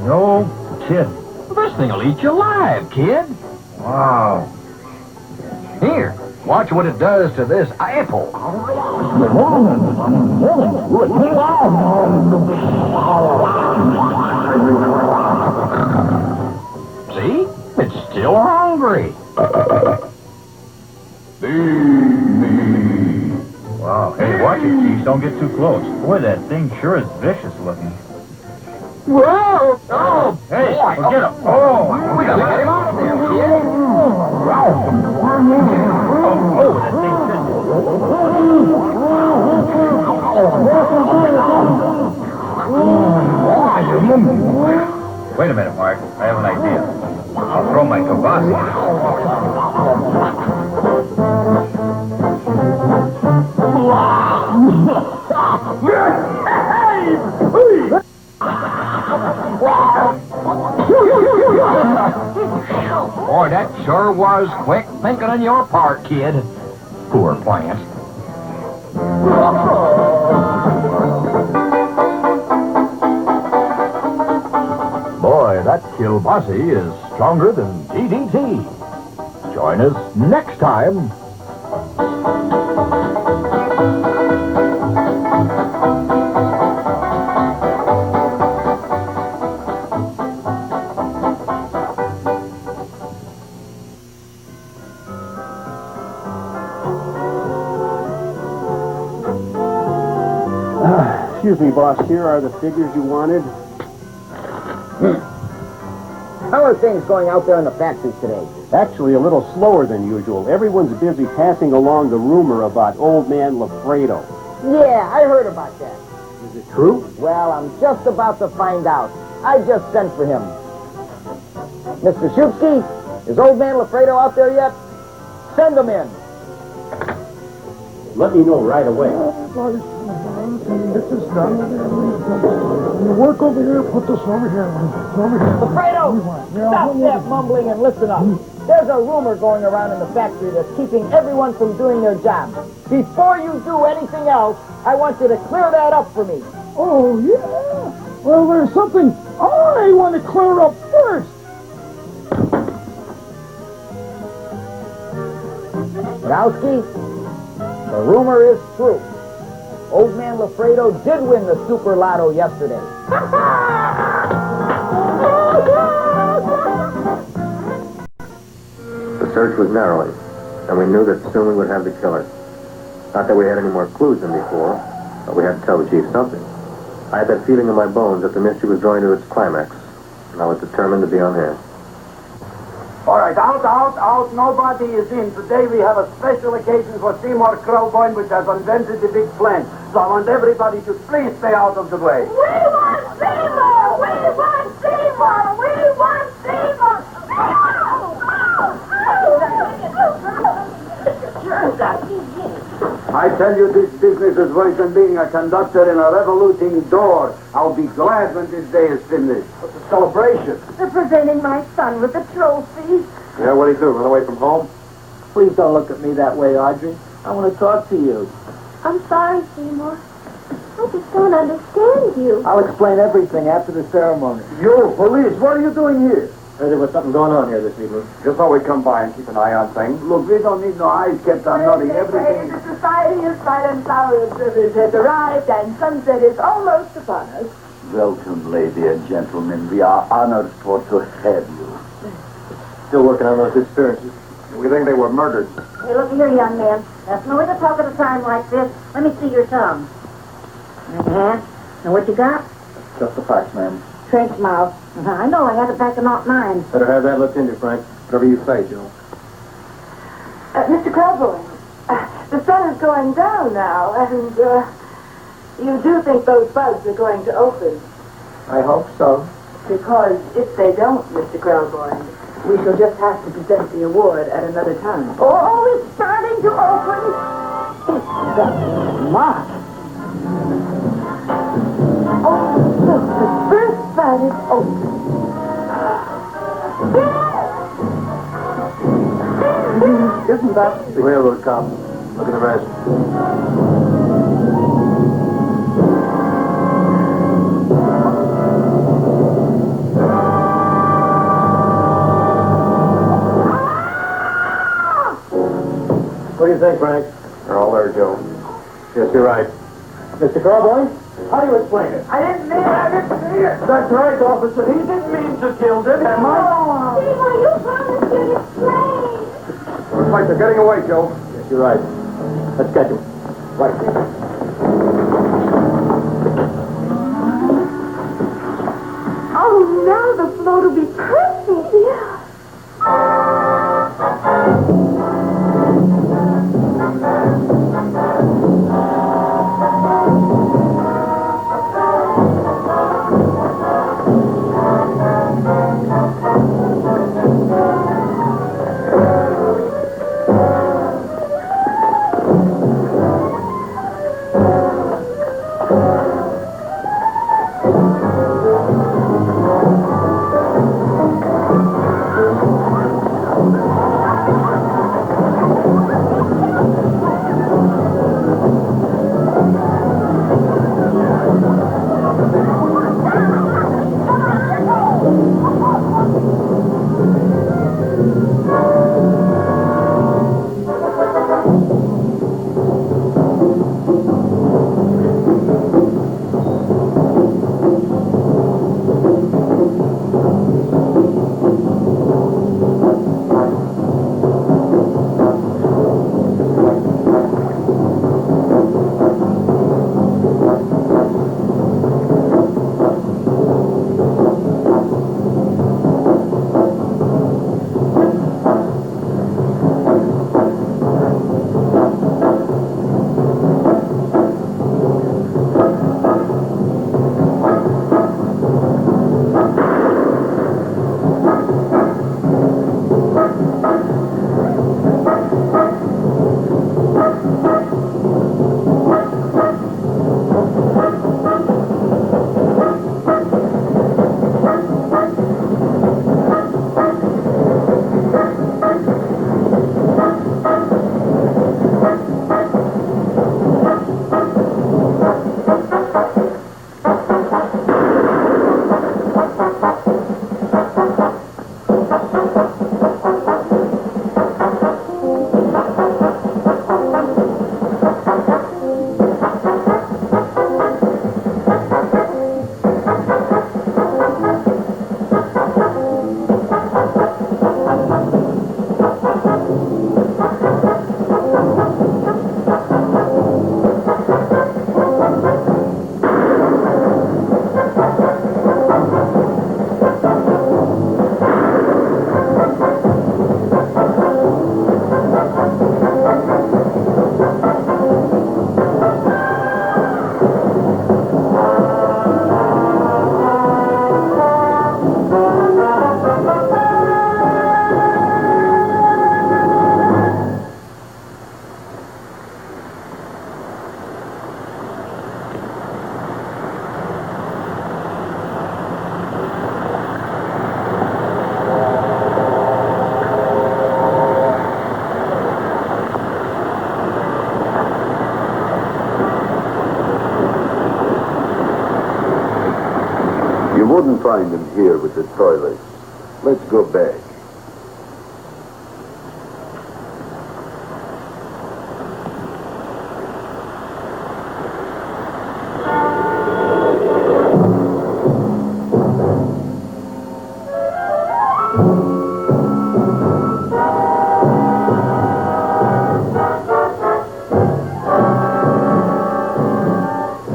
No kidding. This thing will eat you alive, kid. Wow. Here, watch what it does to this apple. See? It's still hungry. The Hey, watch it, Chief. Don't get too close. Boy, that thing sure is vicious looking. Whoa! Oh, hey, forget him. Oh, we gotta get him out of there, kid. Oh, that thing. Wait a minute, Mark. I have an idea. I'll throw my kibasi. Boy, that sure was quick thinking on your part, kid. Poor plant. Boy, that kielbasi is stronger than DDT. Join us next time. Excuse me, boss. Here are the figures you wanted. How are things going out there in the factory today? Actually, a little slower than usual. Everyone's busy passing along the rumor about Old Man Lafredo. Yeah, I heard about that. Is it true? Well, I'm just about to find out. I just sent for him. Mr. Shupsky, is Old Man Lafredo out there yet? Send him in. Let me know right away. This is done. You work over here, put this over here. Lafredo, stop that mumbling and listen up. There's a rumor going around in the factory that's keeping everyone from doing their job. Before you do anything else, I want you to clear that up for me. Oh, yeah. Well, there's something I want to clear up first. Rowski, the rumor is true. Old Man Lafredo did win the Super Lotto yesterday. The search was narrowing, and we knew that soon we would have the killer. Not that we had any more clues than before, but we had to tell the chief something. I had that feeling in my bones that the mystery was drawing to its climax, and I was determined to be on hand. All right, out. Nobody is in. Today we have a special occasion for Seymour Krelboyne, which has invented the big plan. So I want everybody to please stay out of the way. We want Seymour! We want Seymour! We want Seymour! I tell you, this business is worse than being a conductor in a revoluting door. I'll be glad when this day is finished. What's the celebration? They're presenting my son with a trophy. Yeah, what'd he do, run away from home? Please don't look at me that way, Audrey. I want to talk to you. I'm sorry, Seymour. I just don't understand you. I'll explain everything after the ceremony. You, police, what are you doing here? Heard there was something going on here this evening. Just thought we'd come by and keep an eye on things. Look, we don't need no eyes kept on nothing. Everything. The Society of Silent Flowers has arrived, and sunset is almost upon us. Welcome, lady and gentlemen. We are honored to have you. Still working on those disappearances. We think they were murdered. Hey, look here, young man. That's no way to talk at a time like this. Let me see your thumb. Now what you got? Just the facts, ma'am. Trench mouth. I know, I had it back in '09. Better have that looked into, Frank. Whatever you say, Joe. Mr. Krelboyne, the sun is going down now, and you do think those buds are going to open? I hope so. Because if they don't, Mr. Krelboyne, we shall just have to present the award at another time. Oh, it's starting to open. It's got mark. Oh, look, the first bud is open. Isn't that The railroad cop. Look at the rest. What do you think, Frank? They're all there, Joe. Yes, you're right. Mr. Krelboyne, how do you explain it? I didn't see it. That's right, officer. He didn't mean to kill them, am I? Seymour, you promised to explain. Looks like they're getting away, Joe. Yes, you're right. Let's catch him. Right. Oh, now the float will be perfect. Yeah. You wouldn't find him here with the toilet. Let's go back.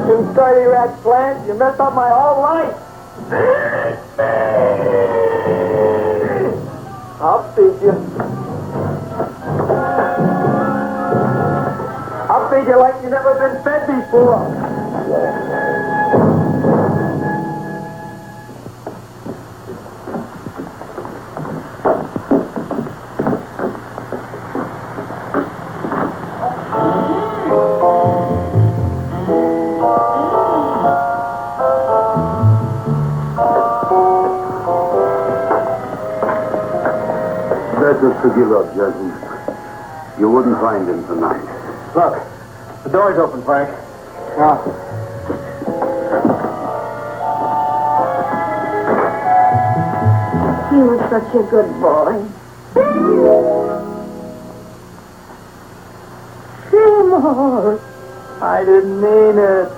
You dirty rat plant, you messed up my whole life. I'll feed you. I'll feed you like you've never been fed before. Better to give up, Judson. You wouldn't find him tonight. Look, the door's open, Frank. Now, You were such a good boy. Seymour, I didn't mean it.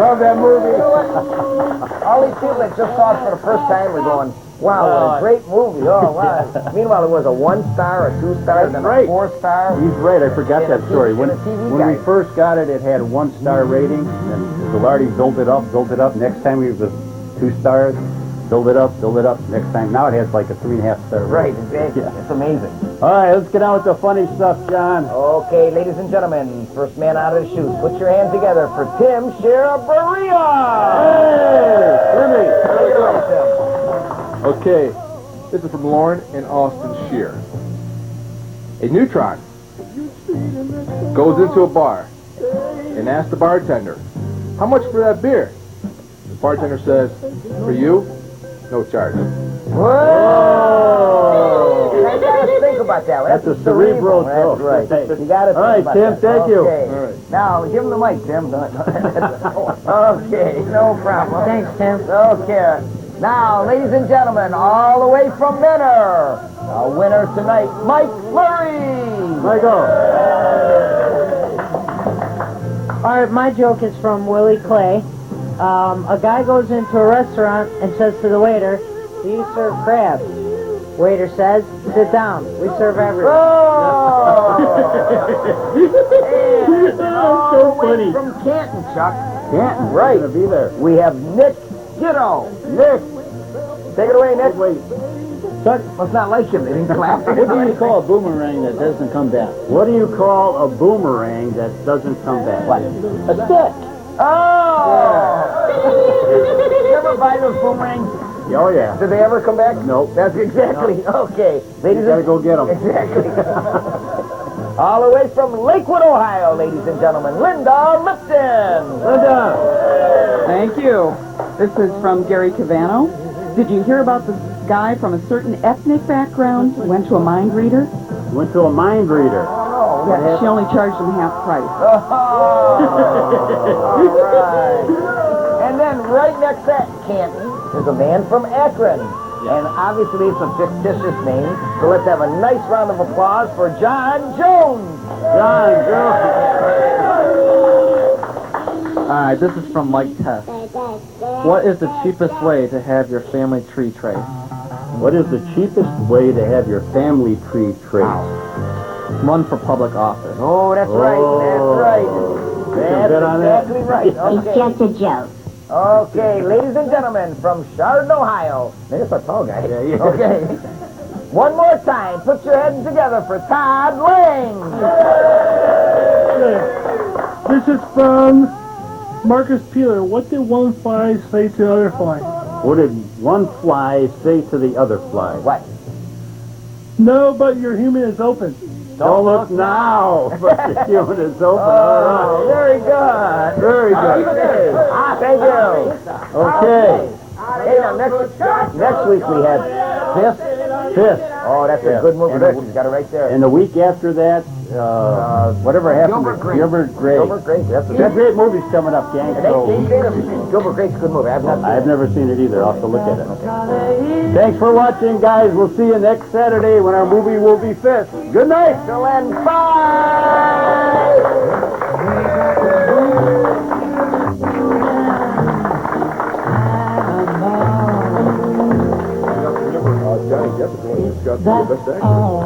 love that movie. All these people that just saw it for the first time were going, wow, what a great movie. Oh, wow. Meanwhile, it was a 1-star, a 2-star, then a 4-star. He's right. I forgot that story. When TV we guide. first got it, it had 1-star rating, and Gilardi built it up. Next time it was 2 stars. Build it up. Next time, now it has like a 3.5-star Right, rating. exactly. Yeah. It's amazing. All right, let's get on with the funny stuff, John. Okay, ladies and gentlemen, first man out of the chute. Put your hands together for Tim Shirabaria. Okay, this is from Lauren and Austin Shear. A neutron goes into a bar and asks the bartender, how much for that beer? The bartender says, for you, no charge. Whoa! You gotta think about that. That's a cerebral joke. That's right. You gotta think All right, about Tim, that. thank you. Okay. All right. Now, give him the mic, Tim. Okay, no problem. Thanks, Tim. Okay. Now, ladies and gentlemen, all the way from Menor, our winner tonight, Mike Murray. Michael. All right, my joke is from Willie Clay. A guy goes into a restaurant and says to the waiter, do you serve crabs? Waiter says, sit down. We serve everything. And all the way from Canton, Chuck. Canton, Right. gonna be there. We have Nick Giddo. Nick, take it away, Nick. Chuck must not like him. They didn't clap. What do you call a boomerang that doesn't come back? What do you call a boomerang that doesn't come back? What? A stick. Oh! You ever buy those boomerangs? Oh, yeah. Did they ever come back? Nope. That's exactly. Okay. Ladies You gotta go get them. Exactly. All the way from Lakewood, Ohio, ladies and gentlemen, Linda Lipton. Linda. Thank you. This is from Gary Cavano. Did you hear about the guy from a certain ethnic background who went to a mind reader? Went to a mind reader. Oh, no. Yeah, she only charged him half price. All right. And then right next to Canton is a man from Akron. And obviously it's a fictitious name. So let's have a nice round of applause for John Jones. John Jones. All right, this is from Mike Tess. What is the cheapest way to have your family tree traced? What is the cheapest way to have your family tree traced? Run for public office. Oh, that's right. That's bet on exactly that? right. It's Okay. just a joke. Okay, ladies and gentlemen, from Chardon, Ohio. There's a tall guy. Yeah, yeah. Okay. One more time, put your heads together for Todd Lang. This is from Marcus Peeler. What did one fly say to the other fly? What did one fly say to the other fly? What? No, but your human is open. Don't look now, but the human is open. Oh, very good. Very good. Okay. Thank you. Okay. Hey, now next week we had Fist. Oh, that's a good movie. Look, he's got it right there. And the week after that, whatever happened Gilbert to Grape. Gilbert Grape. Gilbert Grape. That's That great movie's coming up, gang. So Gilbert Grape's a good movie. I've never seen it either. I'll have to look at it. Thanks for watching, guys. We'll see you next Saturday when our movie will be Fist. Good night. Till then, bye. That's all